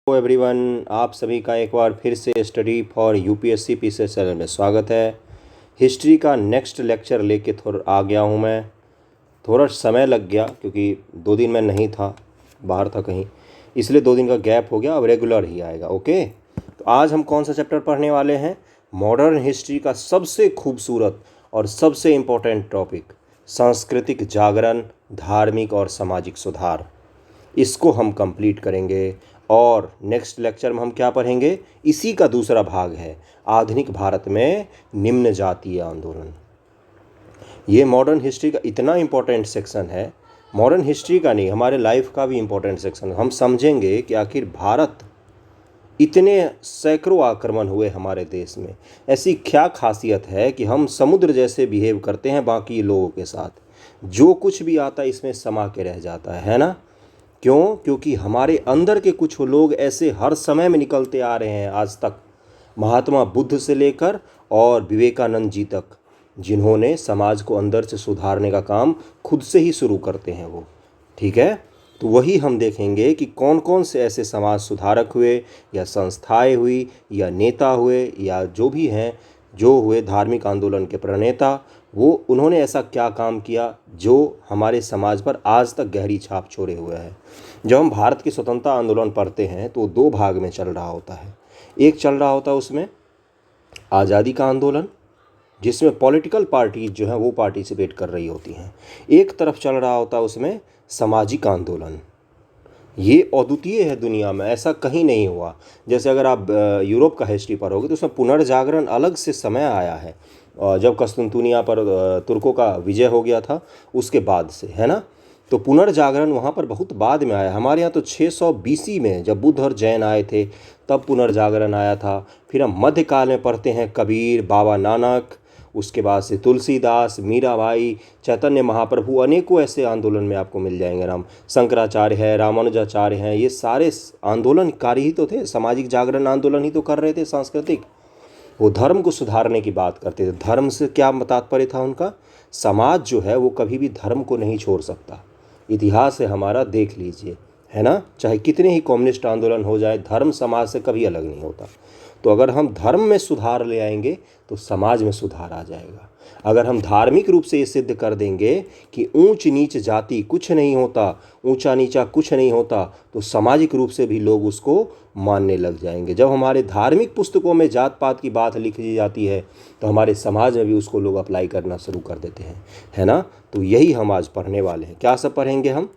Hello everyone, आप सभी का एक बार फिर से study for UPSC PCS channel में स्वागत है। हिस्ट्री का नेक्स्ट लेक्चर लेके थोड़ा आ गया हूँ मैं। थोड़ा समय लग गया क्योंकि 2 दिन मैं नहीं था, बाहर था कहीं, इसलिए 2 दिन का गैप हो गया। अब रेगुलर ही आएगा। ओके, तो आज हम कौन सा चैप्टर पढ़ने वाले हैं? मॉडर्न हिस्ट्री का सबसे खूबसूरत और सबसे इम्पोर्टेंट टॉपिक, सांस्कृतिक जागरण, धार्मिक और सामाजिक सुधार। इसको हम कंप्लीट करेंगे और नेक्स्ट लेक्चर में हम क्या पढ़ेंगे? इसी का दूसरा भाग है आधुनिक भारत में निम्न जातीय आंदोलन। ये मॉडर्न हिस्ट्री का इतना इम्पोर्टेंट सेक्शन है, मॉडर्न हिस्ट्री का नहीं, हमारे लाइफ का भी इम्पोर्टेंट सेक्शन है। हम समझेंगे कि आखिर भारत, इतने सैकड़ों आक्रमण हुए हमारे देश में, ऐसी क्या खासियत है कि हम समुद्र जैसे बिहेव करते हैं बाकी लोगों के साथ। जो कुछ भी आता है इसमें समा के रह जाता है ना? क्यों? क्योंकि हमारे अंदर के कुछ लोग ऐसे हर समय में निकलते आ रहे हैं आज तक, महात्मा बुद्ध से लेकर और विवेकानंद जी तक, जिन्होंने समाज को अंदर से सुधारने का काम खुद से ही शुरू करते हैं वो। ठीक है, तो वही हम देखेंगे कि कौन कौन से ऐसे समाज सुधारक हुए या संस्थाएं हुई या नेता हुए या जो भी हैं, जो हुए धार्मिक आंदोलन के प्रणेता, वो उन्होंने ऐसा क्या काम किया जो हमारे समाज पर आज तक गहरी छाप छोड़े हुए है। जब हम भारत की स्वतंत्रता आंदोलन पढ़ते हैं तो 2 भाग में चल रहा होता है। एक चल रहा होता है उसमें आज़ादी का आंदोलन, जिसमें पॉलिटिकल पार्टी जो है वो पार्टिसिपेट कर रही होती हैं। एक तरफ चल रहा होता है उसमें सामाजिक आंदोलन। ये अद्वितीय है, दुनिया में ऐसा कहीं नहीं हुआ। जैसे अगर आप यूरोप का हिस्ट्री पढ़ोगे तो उसमें पुनर्जागरण अलग से समय आया है, जब कस्तुनतुनिया पर तुर्कों का विजय हो गया था उसके बाद से, है ना? तो पुनर्जागरण वहाँ पर बहुत बाद में आया। हमारे यहाँ तो 600 BC में जब बुद्ध और जैन आए थे तब पुनर्जागरण आया था। फिर हम मध्यकाल में पढ़ते हैं कबीर, बाबा नानक, उसके बाद से तुलसीदास, मीराबाई, चैतन्य महाप्रभु, अनेकों ऐसे आंदोलन में आपको मिल जाएंगे। राम शंकराचार्य है, रामानुजाचार्य हैं, ये सारे आंदोलनकारी ही तो थे, सामाजिक जागरण आंदोलन ही तो कर रहे थे, सांस्कृतिक। वो धर्म को सुधारने की बात करते थे। धर्म से क्या तात्पर्य था उनका? समाज जो है वो कभी भी धर्म को नहीं छोड़ सकता। इतिहास है हमारा, देख लीजिए, है ना? चाहे कितने ही कम्युनिस्ट आंदोलन हो जाए, धर्म समाज से कभी अलग नहीं होता। तो अगर हम धर्म में सुधार ले आएंगे तो समाज में सुधार आ जाएगा। अगर हम धार्मिक रूप से ये सिद्ध कर देंगे कि ऊंच नीच जाति कुछ नहीं होता, ऊंचा नीचा कुछ नहीं होता, तो सामाजिक रूप से भी लोग उसको मानने लग जाएंगे। जब हमारे धार्मिक पुस्तकों में जात पात की बात लिखी जाती है तो हमारे समाज में भी उसको लोग अप्लाई करना शुरू कर देते हैं, है ना? तो यही हम आज पढ़ने वाले हैं। क्या सब पढ़ेंगे हम?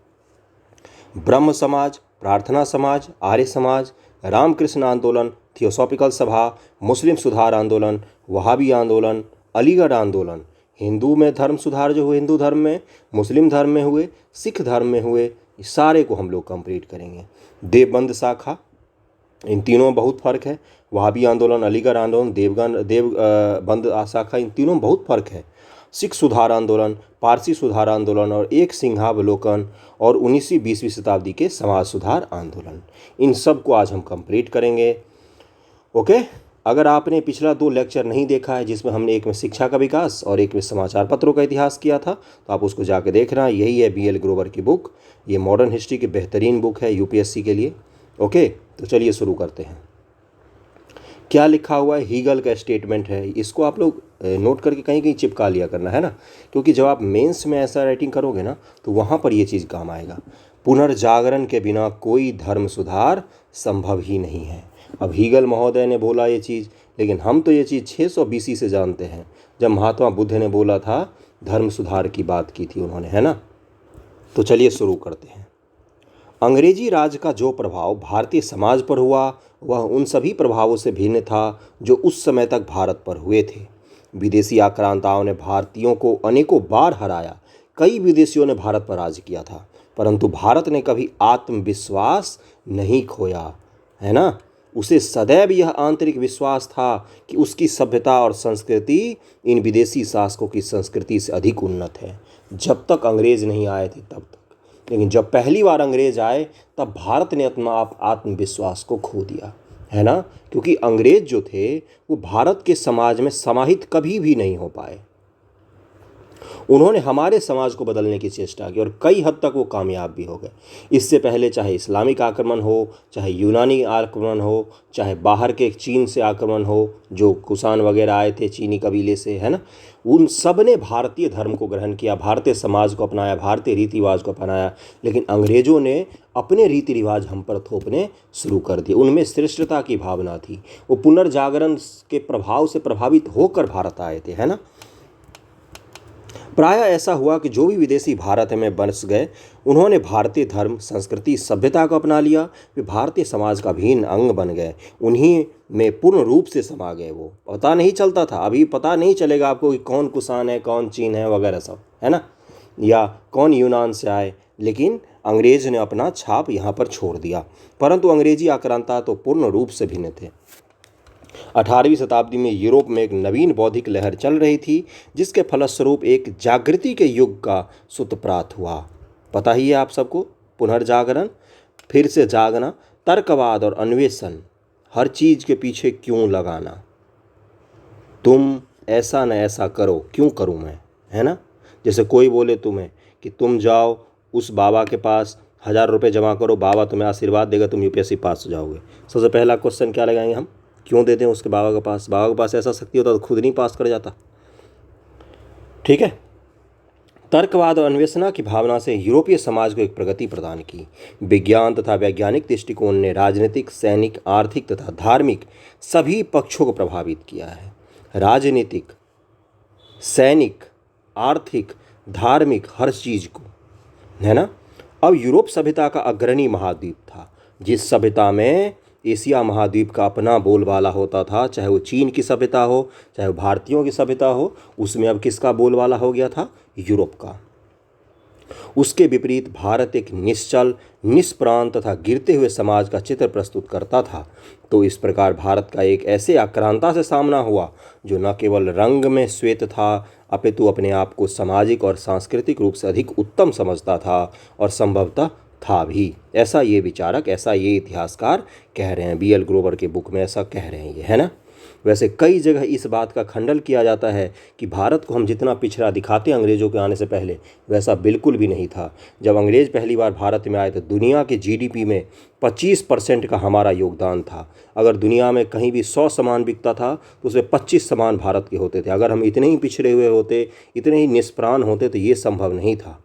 ब्रह्म समाज, प्रार्थना समाज, आर्य समाज, रामकृष्ण आंदोलन, थियोसॉफिकल सभा, मुस्लिम सुधार आंदोलन, वहाबी आंदोलन, अलीगढ़ आंदोलन, हिंदू में धर्म सुधार जो हुए हिंदू धर्म में, मुस्लिम धर्म में हुए, सिख धर्म में हुए, इस सारे को हम लोग कंप्लीट करेंगे। देवबंद शाखा, इन तीनों में बहुत फ़र्क है। वहाबी आंदोलन, अलीगढ़ आंदोलन, देवबंद शाखा, इन तीनों में बहुत फ़र्क है। सिख सुधार आंदोलन, पारसी सुधार आंदोलन और एक सिंहावलोकन और 19वीं-20वीं शताब्दी के समाज सुधार आंदोलन, इन सब को आज हम कंप्लीट करेंगे। ओके, अगर आपने पिछला 2 लेक्चर नहीं देखा है, जिसमें हमने एक में शिक्षा का विकास और एक में समाचार पत्रों का इतिहास किया था, तो आप उसको जाके देखना। यही है BL ग्रोवर की बुक। ये मॉडर्न हिस्ट्री की बेहतरीन बुक है यूपीएससी के लिए। ओके, तो चलिए शुरू करते हैं। क्या लिखा हुआ है? हीगल का स्टेटमेंट है, इसको आप लोग नोट करके कहीं कहीं चिपका लिया करना, है ना? क्योंकि जब आप मेंस में ऐसा राइटिंग करोगे ना तो वहाँ पर ये चीज़ काम आएगा। पुनर्जागरण के बिना कोई धर्म सुधार संभव ही नहीं है। अब हीगल महोदय ने बोला ये चीज़, लेकिन हम तो ये चीज़ 600 BC से जानते हैं, जब महात्मा बुद्ध ने बोला था, धर्म सुधार की बात की थी उन्होंने, है ना? तो चलिए शुरू करते हैं। अंग्रेजी राज का जो प्रभाव भारतीय समाज पर हुआ वह उन सभी प्रभावों से भिन्न था जो उस समय तक भारत पर हुए थे। विदेशी आक्रांताओं ने भारतीयों को अनेकों बार हराया। कई विदेशियों ने भारत पर राज किया था, परंतु भारत ने कभी आत्मविश्वास नहीं खोया, है ना? उसे सदैव यह आंतरिक विश्वास था कि उसकी सभ्यता और संस्कृति इन विदेशी शासकों की संस्कृति से अधिक उन्नत है। जब तक अंग्रेज नहीं आए थे तब तक। लेकिन जब पहली बार अंग्रेज आए तब भारत ने अपना आत्मविश्वास को खो दिया, है ना? क्योंकि अंग्रेज जो थे वो भारत के समाज में समाहित कभी भी नहीं हो पाए। उन्होंने हमारे समाज को बदलने की चेष्टा की और कई हद तक वो कामयाब भी हो गए। इससे पहले चाहे इस्लामिक आक्रमण हो, चाहे यूनानी आक्रमण हो, चाहे बाहर के चीन से आक्रमण हो, जो कुषाण वगैरह आए थे चीनी कबीले से, है ना, उन सब ने भारतीय धर्म को ग्रहण किया, भारतीय समाज को अपनाया, भारतीय रीति रिवाज को अपनाया। लेकिन अंग्रेज़ों ने अपने रीति रिवाज हम पर थोपने शुरू कर दिए। उनमें श्रेष्ठता की भावना थी। वो पुनर्जागरण के प्रभाव से प्रभावित होकर भारत आए थे, है ना। प्रायः ऐसा हुआ कि जो भी विदेशी भारत में बस गए, उन्होंने भारतीय धर्म, संस्कृति, सभ्यता को अपना लिया। वे भारतीय समाज का अभिन्न अंग बन गए, उन्हीं में पूर्ण रूप से समा गए। वो पता नहीं चलता था, अभी पता नहीं चलेगा आपको कि कौन कुषाण है, कौन चीन है वगैरह सब, है ना, या कौन यूनान से आए। लेकिन अंग्रेज ने अपना छाप यहाँ पर छोड़ दिया। परंतु अंग्रेजी आक्रांता तो पूर्ण रूप से भिन्न थे। 18वीं शताब्दी में यूरोप में एक नवीन बौद्धिक लहर चल रही थी, जिसके फलस्वरूप एक जागृति के युग का सूत्रपात हुआ। पता ही है आप सबको, पुनर्जागरण, फिर से जागना, तर्कवाद और अन्वेषण, हर चीज़ के पीछे क्यों लगाना, तुम ऐसा न ऐसा करो, क्यों करूं मैं, है ना। जैसे कोई बोले तुम्हें कि तुम जाओ उस बाबा के पास, 1000 रुपये जमा करो, बाबा तुम्हें आशीर्वाद देगा, तुम यूपीएससी पास हो जाओगे। सबसे पहला क्वेश्चन क्या लगाएंगे हम, क्यों देते हैं उसके बाबा के पास। बाबा के पास ऐसा शक्ति होता तो खुद नहीं पास कर जाता। ठीक है। तर्कवाद और अन्वेषण की भावना से यूरोपीय समाज को एक प्रगति प्रदान की। विज्ञान तथा वैज्ञानिक दृष्टिकोण ने राजनीतिक, सैनिक, आर्थिक तथा धार्मिक सभी पक्षों को प्रभावित किया है। राजनीतिक, सैनिक, आर्थिक, धार्मिक, हर चीज़ को, है ना। अब यूरोप सभ्यता का अग्रणी महाद्वीप था। जिस सभ्यता में एशिया महाद्वीप का अपना बोलबाला होता था, चाहे वो चीन की सभ्यता हो, चाहे वो भारतीयों की सभ्यता हो, उसमें अब किसका बोलबाला हो गया था, यूरोप का। उसके विपरीत भारत एक निश्चल, निष्प्राण तथा गिरते हुए समाज का चित्र प्रस्तुत करता था। तो इस प्रकार भारत का एक ऐसे आक्रांता से सामना हुआ जो न केवल रंग में श्वेत था, अपितु अपने आप को सामाजिक और सांस्कृतिक रूप से अधिक उत्तम समझता था, और संभवतः था भी। ऐसा ये विचारक, ऐसा ये इतिहासकार कह रहे हैं, BL ग्रोवर के बुक में ऐसा कह रहे हैं ये, है ना। वैसे कई जगह इस बात का खंडन किया जाता है कि भारत को हम जितना पिछड़ा दिखाते हैं अंग्रेज़ों के आने से पहले, वैसा बिल्कुल भी नहीं था। जब अंग्रेज़ पहली बार भारत में आए तो दुनिया के GDP में 25% का हमारा योगदान था। अगर दुनिया में कहीं भी 100 सामान बिकता था तो उसमें 25 सामान भारत के होते थे। अगर हम इतने ही पिछड़े हुए होते, इतने ही निष्प्राण होते, तो ये संभव नहीं था।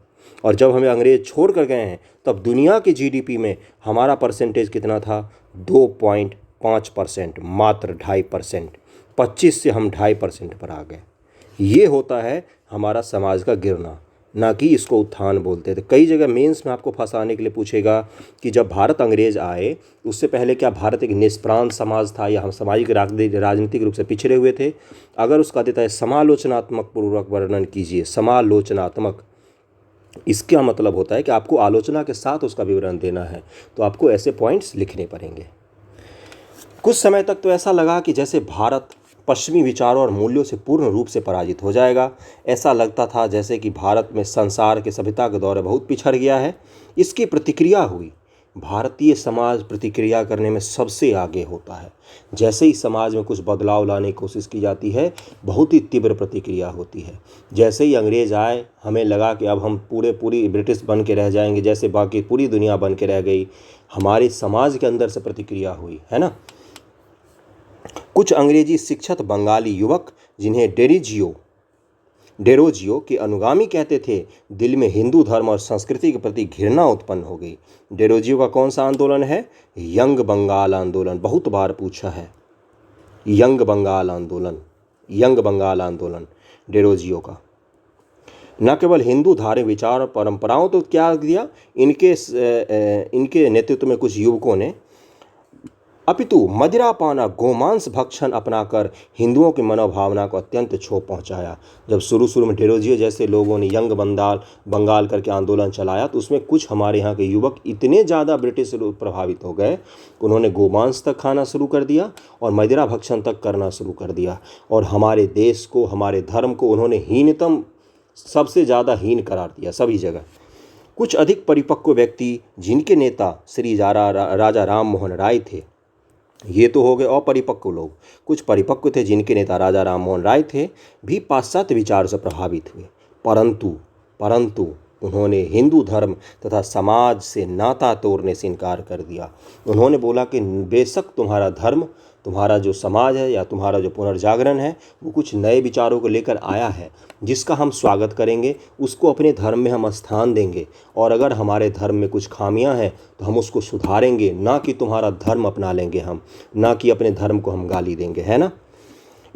और जब हमें अंग्रेज़ छोड़ कर गए हैं, तब दुनिया के GDP में हमारा परसेंटेज कितना था, 2.5%, मात्र 2.5%। 25 से हम 2.5% पर आ गए। ये होता है हमारा समाज का गिरना, ना कि इसको उत्थान बोलते थे। कई जगह मेंस में आपको फंसाने के लिए पूछेगा कि जब भारत अंग्रेज आए, उससे पहले क्या भारत एक निष्प्राण समाज था या हम सामाजिक राजनीतिक रूप से पिछड़े हुए थे। अगर उसका देता है समालोचनात्मक पूर्वक वर्णन कीजिए, समालोचनात्मक, इसका मतलब होता है कि आपको आलोचना के साथ उसका विवरण देना है, तो आपको ऐसे पॉइंट्स लिखने पड़ेंगे। कुछ समय तक तो ऐसा लगा कि जैसे भारत पश्चिमी विचारों और मूल्यों से पूर्ण रूप से पराजित हो जाएगा। ऐसा लगता था जैसे कि भारत में संसार के सभ्यता के दौरे बहुत पिछड़ गया है। इसकी प्रतिक्रिया हुई। भारतीय समाज प्रतिक्रिया करने में सबसे आगे होता है। जैसे ही समाज में कुछ बदलाव लाने की कोशिश की जाती है, बहुत ही तीव्र प्रतिक्रिया होती है। जैसे ही अंग्रेज आए, हमें लगा कि अब हम पूरी ब्रिटिश बन के रह जाएंगे, जैसे बाकी पूरी दुनिया बन के रह गई। हमारे समाज के अंदर से प्रतिक्रिया हुई, है ना। कुछ अंग्रेजी शिक्षित बंगाली युवक, जिन्हें डेरोजियो के अनुगामी कहते थे, दिल में हिंदू धर्म और संस्कृति के प्रति घृणा उत्पन्न हो गई। डेरोजियो का कौन सा आंदोलन है? यंग बंगाल आंदोलन। बहुत बार पूछा है, यंग बंगाल आंदोलन डेरोजियो का। न केवल हिंदू धार्मिक विचार और परंपराओं तो क्या दिया इनके नेतृत्व में कुछ युवकों ने, अपितु मदिरापान, गोमांस भक्षण अपनाकर हिंदुओं की मनोभावना को अत्यंत क्षोभ पहुंचाया। जब शुरू में डेरोजियो जैसे लोगों ने यंग बंगाल करके आंदोलन चलाया, तो उसमें कुछ हमारे यहाँ के युवक इतने ज़्यादा ब्रिटिश से प्रभावित हो गए, उन्होंने गोमांस तक खाना शुरू कर दिया और मदिरा भक्षण तक करना शुरू कर दिया। और हमारे देश को, हमारे धर्म को उन्होंने हीनतम, सबसे ज़्यादा हीन करार दिया सभी जगह। कुछ अधिक परिपक्व व्यक्ति, जिनके नेता श्री राजा राम मोहन राय थे, ये तो हो गए अपरिपक्व लोग। कुछ परिपक्व थे, जिनके नेता राजा राम मोहन राय थे, भी पाश्चात्य विचार से प्रभावित हुए। परंतु परंतु उन्होंने हिंदू धर्म तथा समाज से नाता तोड़ने से इनकार कर दिया। उन्होंने बोला कि बेशक तुम्हारा धर्म, तुम्हारा जो समाज है या तुम्हारा जो पुनर्जागरण है वो कुछ नए विचारों को लेकर आया है, जिसका हम स्वागत करेंगे, उसको अपने धर्म में हम स्थान देंगे, और अगर हमारे धर्म में कुछ खामियां हैं तो हम उसको सुधारेंगे, ना कि तुम्हारा धर्म अपना लेंगे हम, ना कि अपने धर्म को हम गाली देंगे, है ना।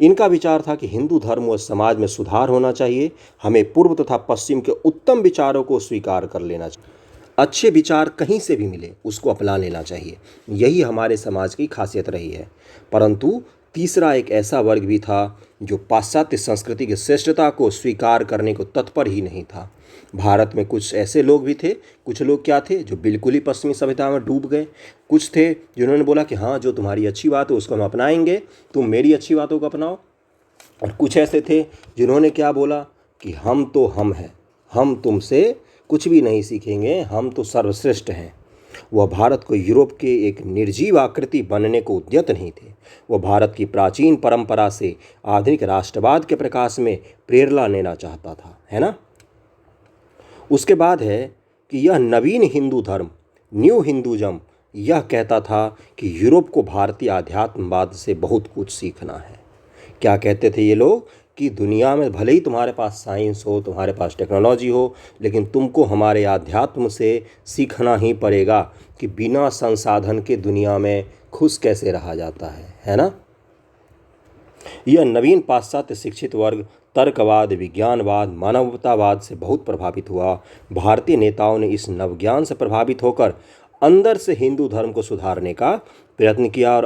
इनका विचार था कि हिंदू धर्म और समाज में सुधार होना चाहिए, हमें पूर्व तथा पश्चिम के उत्तम विचारों को स्वीकार कर लेना चाहिए, अच्छे विचार कहीं से भी मिले उसको अपना लेना चाहिए, यही हमारे समाज की खासियत रही है। परंतु तीसरा एक ऐसा वर्ग भी था जो पाश्चात्य संस्कृति की श्रेष्ठता को स्वीकार करने को तत्पर ही नहीं था। भारत में कुछ ऐसे लोग भी थे, कुछ लोग क्या थे जो बिल्कुल ही पश्चिमी सभ्यता में डूब गए, कुछ थे जिन्होंने बोला कि हाँ जो तुम्हारी अच्छी बात है उसको हम अपनाएंगे, तुम मेरी अच्छी बातों को अपनाओ, और कुछ ऐसे थे जिन्होंने क्या बोला कि हम तो हम हैं, हम तुमसे कुछ भी नहीं सीखेंगे, हम तो सर्वश्रेष्ठ हैं। वह भारत को यूरोप के एक निर्जीव आकृति बनने को उद्यत नहीं थे, वह भारत की प्राचीन परंपरा से आधुनिक राष्ट्रवाद के प्रकाश में प्रेरणा लेना चाहता था, है ना। उसके बाद है कि यह नवीन हिंदू धर्म, न्यू हिंदुज़म, यह कहता था कि यूरोप को भारतीय आध्यात्मवाद से बहुत कुछ सीखना है। क्या कहते थे ये लोग कि दुनिया में भले ही तुम्हारे पास साइंस हो, तुम्हारे पास टेक्नोलॉजी हो, लेकिन तुमको हमारे आध्यात्म से सीखना ही पड़ेगा कि बिना संसाधन के दुनिया में खुश कैसे रहा जाता है ना। यह नवीन पाश्चात्य शिक्षित वर्ग तर्कवाद, विज्ञानवाद, मानवतावाद से बहुत प्रभावित हुआ। भारतीय नेताओं ने इस नवज्ञान से प्रभावित होकर अंदर से हिंदू धर्म को सुधारने का प्रयत्न किया और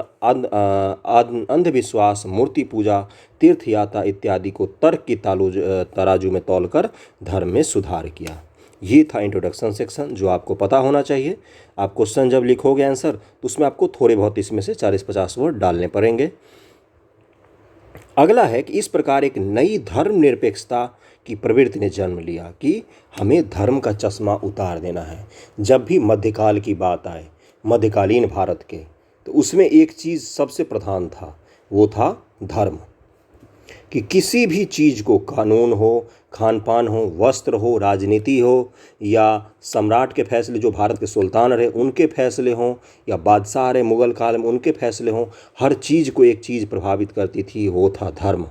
अंधविश्वास, मूर्ति पूजा, तीर्थ यात्रा इत्यादि को तर्क की तराजू में तौलकर धर्म में सुधार किया। ये था इंट्रोडक्शन सेक्शन जो आपको पता होना चाहिए। आप क्वेश्चन जब लिखोगे आंसर तो उसमें आपको थोड़े बहुत इसमें से 40-50 वर्ड डालने पड़ेंगे। अगला है कि इस प्रकार एक नई धर्मनिरपेक्षता की प्रवृत्ति ने जन्म लिया कि हमें धर्म का चश्मा उतार देना है। जब भी मध्यकाल की बात आए, मध्यकालीन भारत के, तो उसमें एक चीज़ सबसे प्रधान था, वो था धर्म। कि किसी भी चीज़ को, कानून हो, खान पान हो, वस्त्र हो, राजनीति हो, या सम्राट के फैसले जो भारत के सुल्तान रहे उनके फैसले हों, या बादशाह रहे मुग़ल काल में उनके फैसले हों, हर चीज़ को एक चीज़ प्रभावित करती थी, वो था धर्म,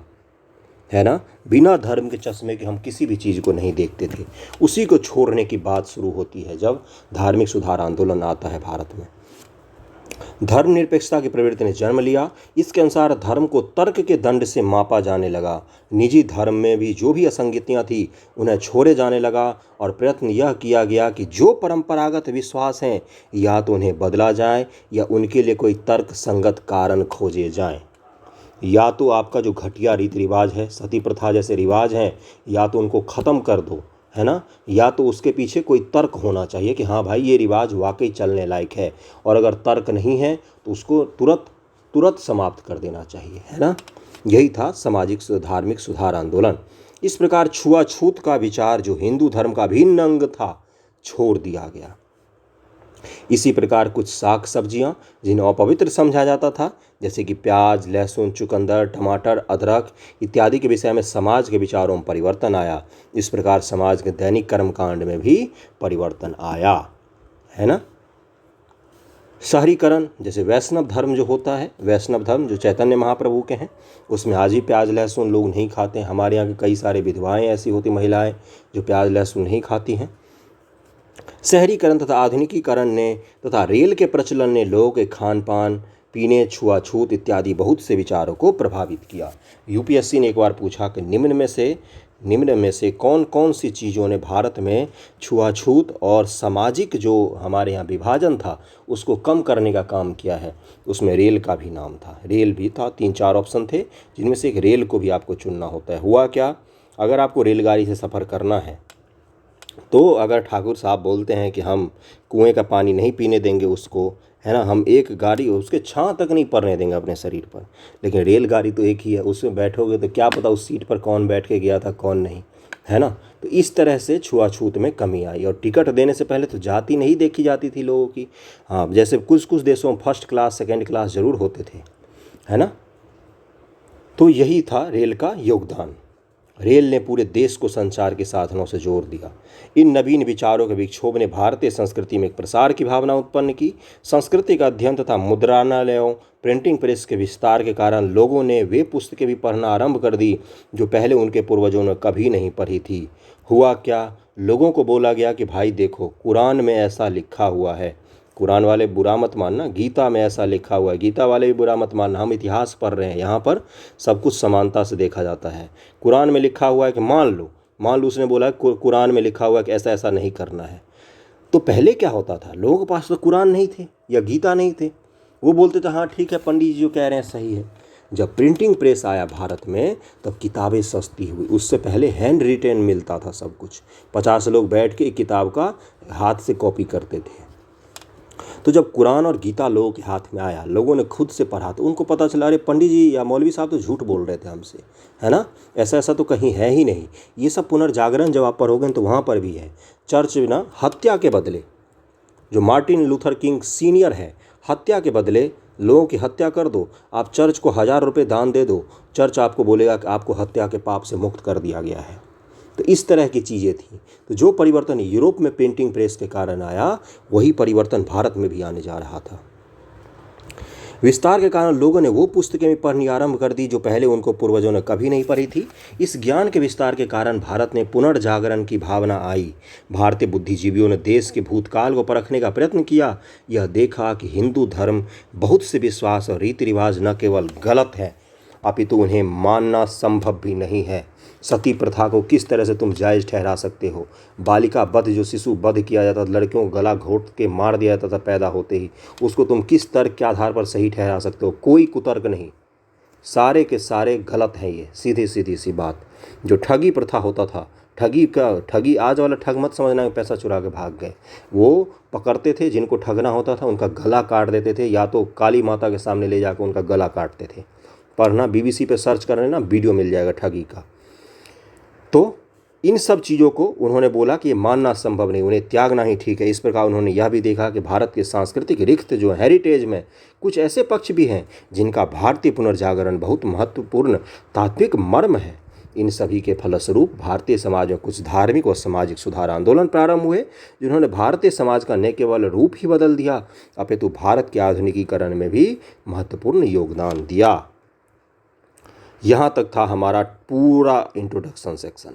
है ना। बिना धर्म के चश्मे के हम किसी भी चीज़ को नहीं देखते थे। उसी को छोड़ने की बात शुरू होती है जब धार्मिक सुधार आंदोलन आता है भारत में। धर्मनिरपेक्षता की प्रवृत्ति ने जन्म लिया। इसके अनुसार धर्म को तर्क के दंड से मापा जाने लगा। निजी धर्म में भी जो भी असंगतियाँ थी उन्हें छोड़े जाने लगा और प्रयत्न यह किया गया कि जो परंपरागत विश्वास हैं या तो उन्हें बदला जाए या उनके लिए कोई तर्क संगत कारण खोजे जाएं। या तो आपका जो घटिया रीति रिवाज है, सती प्रथा जैसे रिवाज हैं, या तो उनको ख़त्म कर दो, है ना, या तो उसके पीछे कोई तर्क होना चाहिए कि हाँ भाई ये रिवाज वाकई चलने लायक है, और अगर तर्क नहीं है तो उसको तुरंत समाप्त कर देना चाहिए, है ना। यही था सामाजिक धार्मिक सुधार आंदोलन। इस प्रकार छुआछूत का विचार जो हिंदू धर्म का अभिन्न अंग था छोड़ दिया गया। इसी प्रकार कुछ साग सब्जियां जिन्हें अपवित्र समझा जाता था, जैसे कि प्याज, लहसुन, चुकंदर, टमाटर, अदरक इत्यादि के विषय में समाज के विचारों में परिवर्तन आया। इस प्रकार समाज के दैनिक कर्मकांड में भी परिवर्तन आया, है ना। शहरीकरण, जैसे वैष्णव धर्म जो होता है, वैष्णव धर्म जो चैतन्य महाप्रभु के हैं, उसमें आज भी प्याज लहसुन लोग नहीं खाते हैं। हमारे यहाँ की कई सारे विधवाएँ ऐसी होती, महिलाएँ जो प्याज लहसुन नहीं खाती हैं। शहरीकरण तथा आधुनिकीकरण ने तथा रेल के प्रचलन ने लोगों के खान पान, पीने, छुआछूत इत्यादि बहुत से विचारों को प्रभावित किया। यूपीएससी ने एक बार पूछा कि निम्न में से कौन कौन सी चीज़ों ने भारत में छुआछूत और सामाजिक जो हमारे यहाँ विभाजन था उसको कम करने का काम किया है। उसमें रेल का भी नाम था, रेल भी था। 3-4 ऑप्शन थे जिनमें से एक रेल को भी आपको चुनना होता है। हुआ क्या, अगर आपको रेलगाड़ी से सफ़र करना है तो अगर ठाकुर साहब बोलते हैं कि हम कुएं का पानी नहीं पीने देंगे उसको, है ना, हम एक गाड़ी उसके छां तक नहीं पड़ने देंगे अपने शरीर पर, लेकिन रेलगाड़ी तो एक ही है, उसमें बैठोगे तो क्या पता उस सीट पर कौन बैठ के गया था कौन नहीं, है ना। तो इस तरह से छुआछूत में कमी आई। और टिकट देने से पहले तो जाति नहीं देखी जाती थी लोगों की। हाँ, जैसे कुछ देशों में फर्स्ट क्लास सेकेंड क्लास ज़रूर होते थे, है ना। तो यही था रेल का योगदान। रेल ने पूरे देश को संचार के साधनों से जोड़ दिया। इन नवीन विचारों के विक्षोभ ने भारतीय संस्कृति में एक प्रसार की भावना उत्पन्न की। संस्कृति का अध्ययन तथा मुद्रणालयों, प्रिंटिंग प्रेस के विस्तार के कारण लोगों ने वे पुस्तकें भी पढ़ना आरंभ कर दी जो पहले उनके पूर्वजों ने कभी नहीं पढ़ी थी। हुआ क्या, लोगों को बोला गया कि भाई देखो, कुरान में ऐसा लिखा हुआ है। कुरान वाले बुरा मत मानना, गीता में ऐसा लिखा हुआ है, गीता वाले भी बुरा मत मानना, हम इतिहास पढ़ रहे हैं, यहाँ पर सब कुछ समानता से देखा जाता है। कुरान में लिखा हुआ है कि मान लो उसने बोला कुरान में लिखा हुआ है कि ऐसा ऐसा नहीं करना है। तो पहले क्या होता था, लोगों के पास तो कुरान नहीं थे या गीता नहीं थे, वो बोलते थे हाँ ठीक है, पंडित जी जो कह रहे हैं सही है। जब प्रिंटिंग प्रेस आया भारत में तब किताबें सस्ती हुई। उससे पहले हैंड रिटेन मिलता था सब कुछ, 50 लोग बैठ के एक किताब का हाथ से कॉपी करते थे। तो जब कुरान और गीता लोगों के हाथ में आया, लोगों ने खुद से पढ़ा, तो उनको पता चला अरे पंडित जी या मौलवी साहब तो झूठ बोल रहे थे हमसे, है ना, ऐसा ऐसा तो कहीं है ही नहीं। ये सब पुनर्जागरण जब आप पढ़ोगे तो वहाँ पर भी है। चर्च ना हत्या के बदले, जो मार्टिन लूथर किंग सीनियर है, हत्या के बदले लोगों की हत्या कर दो, आप चर्च को 1000 रुपये दान दे दो, चर्च आपको बोलेगा कि आपको हत्या के पाप से मुक्त कर दिया गया है। तो इस तरह की चीज़ें थी। तो जो परिवर्तन यूरोप में प्रिंटिंग प्रेस के कारण आया, वही परिवर्तन भारत में भी आने जा रहा था। विस्तार के कारण लोगों ने वो पुस्तकें भी पढ़नी आरंभ कर दी जो पहले उनको पूर्वजों ने कभी नहीं पढ़ी थी। इस ज्ञान के विस्तार के कारण भारत में पुनर्जागरण की भावना आई। भारतीय बुद्धिजीवियों ने देश के भूतकाल को परखने का प्रयत्न किया। यह देखा कि हिंदू धर्म बहुत से विश्वास और रीति रिवाज न केवल गलत हैं अपितु उन्हें मानना संभव भी नहीं है। सती प्रथा को किस तरह से तुम जायज़ ठहरा सकते हो? बालिका वध, जो शिशु वध किया जाता था, लड़कियों को गला घोंट के मार दिया जाता था पैदा होते ही, उसको तुम किस तर्क के आधार पर सही ठहरा सकते हो? कोई कुतर्क नहीं, सारे के सारे गलत हैं। ये सीधी सीधी सी बात। जो ठगी प्रथा होता था, ठगी आज वाला ठग मत समझना कि पैसा चुरा के भाग गए। वो पकड़ते थे, जिनको ठगना होता था उनका गला काट देते थे, या तो काली माता के सामने ले जाकर उनका गला काटते थे। पढ़ना, BBC पे सर्च कर लेना, वीडियो मिल जाएगा ठगी का। तो इन सब चीज़ों को उन्होंने बोला कि ये मानना संभव नहीं, उन्हें त्यागना ही ठीक है। इस प्रकार उन्होंने यह भी देखा कि भारत के सांस्कृतिक रिक्त जो हेरिटेज में कुछ ऐसे पक्ष भी हैं जिनका भारतीय पुनर्जागरण बहुत महत्वपूर्ण तात्विक मर्म है। इन सभी के फलस्वरूप भारतीय समाज में कुछ धार्मिक और सामाजिक सुधार आंदोलन प्रारंभ हुए, जिन्होंने भारतीय समाज का न केवल रूप ही बदल दिया अपितु भारत के आधुनिकीकरण में भी महत्वपूर्ण योगदान दिया। यहाँ तक था हमारा पूरा इंट्रोडक्शन सेक्शन।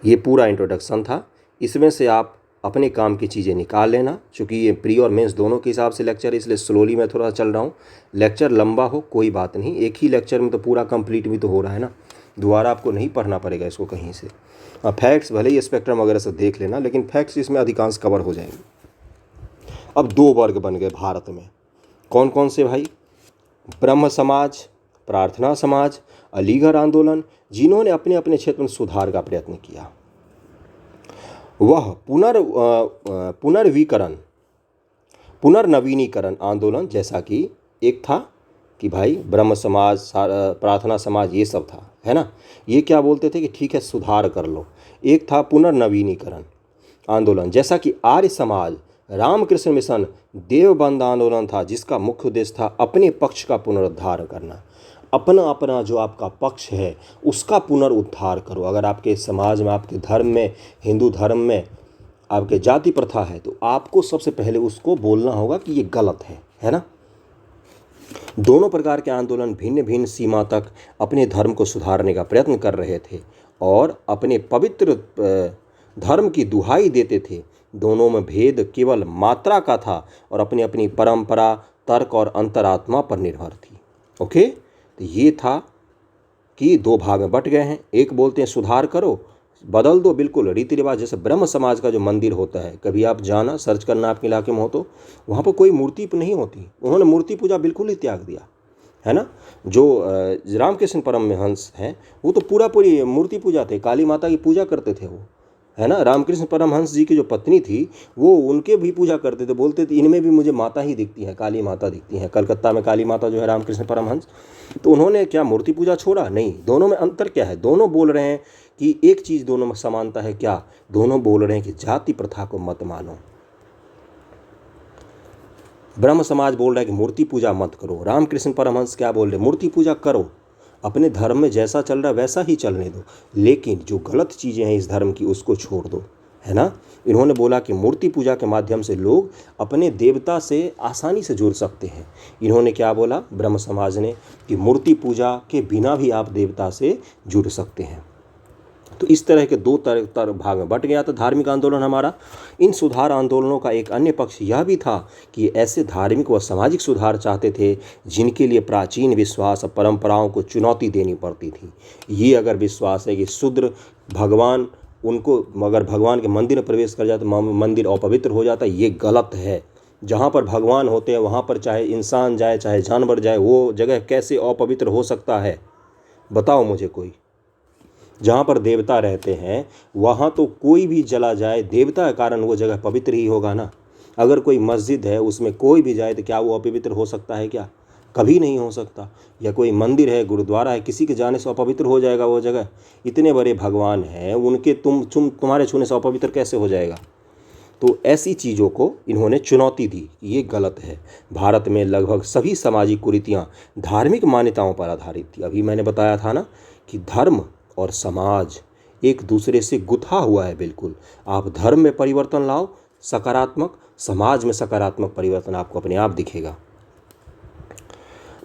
ये पूरा इंट्रोडक्शन था। इसमें से आप अपने काम की चीज़ें निकाल लेना। चूँकि ये प्री और मेंस दोनों के हिसाब से लेक्चर है, इसलिए स्लोली मैं थोड़ा चल रहा हूँ। लेक्चर लंबा हो कोई बात नहीं, एक ही लेक्चर में तो पूरा कंप्लीट भी तो हो रहा है ना, दोबारा आपको नहीं पढ़ना पड़ेगा इसको कहीं से। फैक्ट्स भले ही स्पेक्ट्रम वगैरह से देख लेना, लेकिन फैक्ट्स इसमें अधिकांश कवर हो जाएंगे। अब 2 वर्ग बन गए भारत में। कौन कौन से भाई? ब्रह्म समाज, प्रार्थना समाज, अलीगढ़ आंदोलन, जिन्होंने अपने अपने क्षेत्र में सुधार का प्रयत्न किया। वह पुनर्नवीनीकरण आंदोलन, जैसा कि एक था कि भाई ब्रह्म समाज, प्रार्थना समाज, ये सब था, है ना। ये क्या बोलते थे कि ठीक है सुधार कर लो। एक था पुनर्नवीनीकरण आंदोलन, जैसा कि आर्य समाज, रामकृष्ण मिशन, देवबंद आंदोलन था, जिसका मुख्य उद्देश्य था अपने पक्ष का पुनरुद्धार करना। अपना जो आपका पक्ष है उसका पुनरुद्धार करो। अगर आपके समाज में, आपके धर्म में, हिंदू धर्म में आपके जाति प्रथा है तो आपको सबसे पहले उसको बोलना होगा कि ये गलत है ना। दोनों प्रकार के आंदोलन भिन्न भिन्न सीमा तक अपने धर्म को सुधारने का प्रयत्न कर रहे थे और अपने पवित्र धर्म की दुहाई देते थे। दोनों में भेद केवल मात्रा का था और अपनी अपनी परंपरा, तर्क और अंतरात्मा पर निर्भर थी। ओके, तो ये था कि 2 भाग में बट गए हैं। एक बोलते हैं सुधार करो, बदल दो बिल्कुल रीति रिवाज। जैसे ब्रह्म समाज का जो मंदिर होता है, कभी आप जाना, सर्च करना आपके इलाके में हो तो, वहाँ पर कोई मूर्ति नहीं होती। उन्होंने मूर्ति पूजा बिल्कुल ही त्याग दिया, है ना। जो रामकृष्ण परमहंस हैं वो तो पूरी मूर्ति पूजा थे, काली माता की पूजा करते थे वो, है ना। रामकृष्ण परमहंस जी की जो पत्नी थी वो उनके भी पूजा करते थे, बोलते थे इनमें भी मुझे माता ही दिखती है, काली माता दिखती है। कलकत्ता में काली माता जो है रामकृष्ण परमहंस, तो उन्होंने क्या मूर्ति पूजा छोड़ा? नहीं। दोनों में अंतर क्या है? दोनों बोल रहे हैं कि एक चीज़, दोनों में समानता है क्या? दोनों बोल रहे हैं कि जाति प्रथा को मत मानो। ब्रह्म समाज बोल रहा है कि मूर्ति पूजा मत करो। रामकृष्ण परमहंस क्या बोल रहे हैं? मूर्ति पूजा करो, अपने धर्म में जैसा चल रहा है वैसा ही चलने दो, लेकिन जो गलत चीज़ें हैं इस धर्म की उसको छोड़ दो, है ना। इन्होंने बोला कि मूर्ति पूजा के माध्यम से लोग अपने देवता से आसानी से जुड़ सकते हैं। इन्होंने क्या बोला ब्रह्म समाज ने, कि मूर्ति पूजा के बिना भी आप देवता से जुड़ सकते हैं। तो इस तरह के दो भाग में बट गया था धार्मिक आंदोलन हमारा। इन सुधार आंदोलनों का एक अन्य पक्ष यह भी था कि ऐसे धार्मिक व सामाजिक सुधार चाहते थे जिनके लिए प्राचीन विश्वास और परंपराओं को चुनौती देनी पड़ती थी। ये अगर विश्वास है कि शूद्र भगवान उनको अगर भगवान के मंदिर में प्रवेश कर जाए तो मंदिर अपवित्र हो जाता है, ये गलत है। जहाँ पर भगवान होते हैं वहाँ पर चाहे इंसान जाए चाहे जानवर जाए, वो जगह कैसे अपवित्र हो सकता है, बताओ मुझे कोई। जहाँ पर देवता रहते हैं वहाँ तो कोई भी चला जाए देवता के कारण वो जगह पवित्र ही होगा ना। अगर कोई मस्जिद है उसमें कोई भी जाए तो क्या वो अपवित्र हो सकता है? क्या कभी नहीं हो सकता। या कोई मंदिर है, गुरुद्वारा है, किसी के जाने से अपवित्र हो जाएगा वो जगह? इतने बड़े भगवान हैं उनके तुम्हारे छूने से अपवित्र कैसे हो जाएगा? तो ऐसी चीज़ों को इन्होंने चुनौती दी, ये गलत है। भारत में लगभग सभी सामाजिक कुरीतियाँ धार्मिक मान्यताओं पर आधारित थी। अभी मैंने बताया था ना कि धर्म और समाज एक दूसरे से गुथा हुआ है बिल्कुल। आप धर्म में परिवर्तन लाओ सकारात्मक, समाज में सकारात्मक परिवर्तन आपको अपने आप दिखेगा।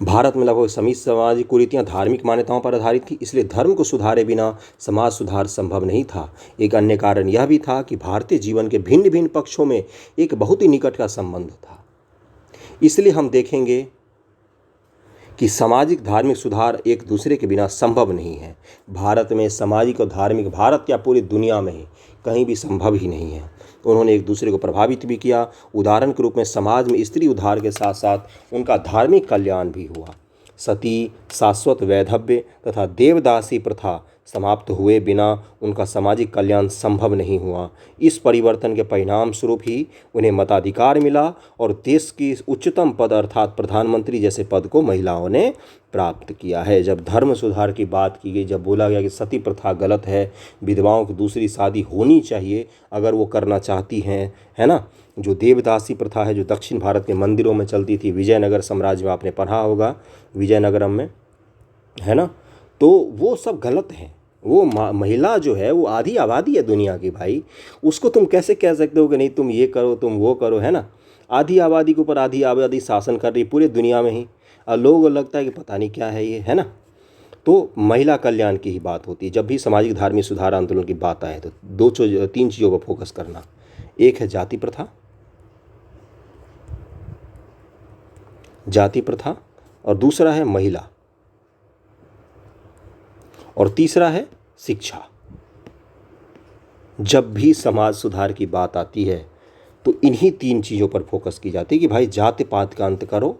भारत में लगभग सभी सामाजिक कुरीतियाँ धार्मिक मान्यताओं पर आधारित थी, इसलिए धर्म को सुधारे बिना समाज सुधार संभव नहीं था। एक अन्य कारण यह भी था कि भारतीय जीवन के भिन्न भिन्न पक्षों में एक बहुत ही निकट का संबंध था। इसलिए हम देखेंगे कि सामाजिक धार्मिक सुधार एक दूसरे के बिना संभव नहीं है। भारत में सामाजिक और धार्मिक, भारत या पूरी दुनिया में ही कहीं भी संभव ही नहीं है। उन्होंने एक दूसरे को प्रभावित भी किया। उदाहरण के रूप में समाज में स्त्री उद्धार के साथ साथ उनका धार्मिक कल्याण भी हुआ। सती, शाश्वत वैधव्य तथा देवदासी प्रथा समाप्त हुए बिना उनका सामाजिक कल्याण संभव नहीं हुआ। इस परिवर्तन के परिणाम स्वरूप ही उन्हें मताधिकार मिला और देश की उच्चतम पद अर्थात प्रधानमंत्री जैसे पद को महिलाओं ने प्राप्त किया है। जब धर्म सुधार की बात की गई, जब बोला गया कि सती प्रथा गलत है, विधवाओं की दूसरी शादी होनी चाहिए अगर वो करना चाहती हैं, है ना। जो देवदासी प्रथा है जो दक्षिण भारत के मंदिरों में चलती थी, विजयनगर साम्राज्य में आपने पढ़ा होगा, विजयनगरम में, है ना, तो वो सब गलत है। वो महिला जो है वो आधी आबादी है दुनिया की भाई, उसको तुम कैसे कह सकते हो कि नहीं तुम ये करो तुम वो करो, है ना। आधी आबादी के ऊपर आधी आबादी शासन कर रही पूरे दुनिया में ही, और लोगों को लगता है कि पता नहीं क्या है ये, है ना। तो महिला कल्याण की ही बात होती है। जब भी सामाजिक धार्मिक सुधार आंदोलन की बात आए तो तीन चीज़ों पर फोकस करना। एक है जाति प्रथा, और दूसरा है महिला, और तीसरा है शिक्षा। जब भी समाज सुधार की बात आती है तो इन्हीं तीन चीज़ों पर फोकस की जाती है कि भाई जाति पात का अंत करो,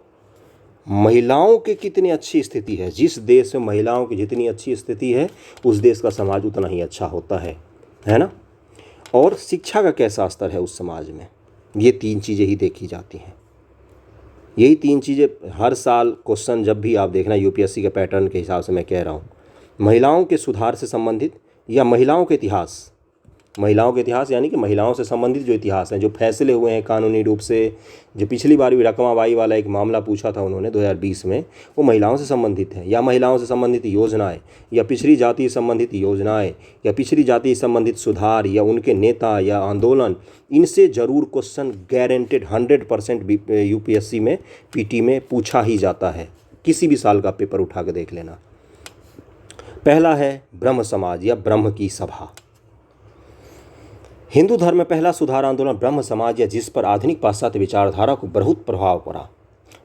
महिलाओं की कितनी अच्छी स्थिति है, जिस देश में महिलाओं की जितनी अच्छी स्थिति है उस देश का समाज उतना ही अच्छा होता है ना। और शिक्षा का कैसा स्तर है उस समाज में, ये तीन चीज़ें ही देखी जाती हैं। यही तीन चीज़ें हर साल क्वेश्चन जब भी आप देखना यूपीएससी के पैटर्न के हिसाब से मैं कह रहा हूँ, महिलाओं के सुधार से संबंधित या महिलाओं के इतिहास, यानी कि महिलाओं से संबंधित जो इतिहास हैं, जो फैसले हुए हैं कानूनी रूप से। जो पिछली बार भी रकमाबाई वाला एक मामला पूछा था उन्होंने 2020 में, वो महिलाओं से संबंधित है, या महिलाओं से संबंधित योजनाएं, या पिछड़ी जाति संबंधित योजनाएं, या पिछड़ी जाति संबंधित सुधार, या उनके नेता या आंदोलन, इनसे ज़रूर क्वेश्चन गारंटेड 100% यूपीएससी में पीटी में पूछा ही जाता है। किसी भी साल का पेपर उठा के देख लेना। पहला है ब्रह्म समाज या ब्रह्म की सभा। हिंदू धर्म में पहला सुधार आंदोलन ब्रह्म समाज या जिस पर आधुनिक पाश्चात्य विचारधारा को बहुत प्रभाव पड़ा,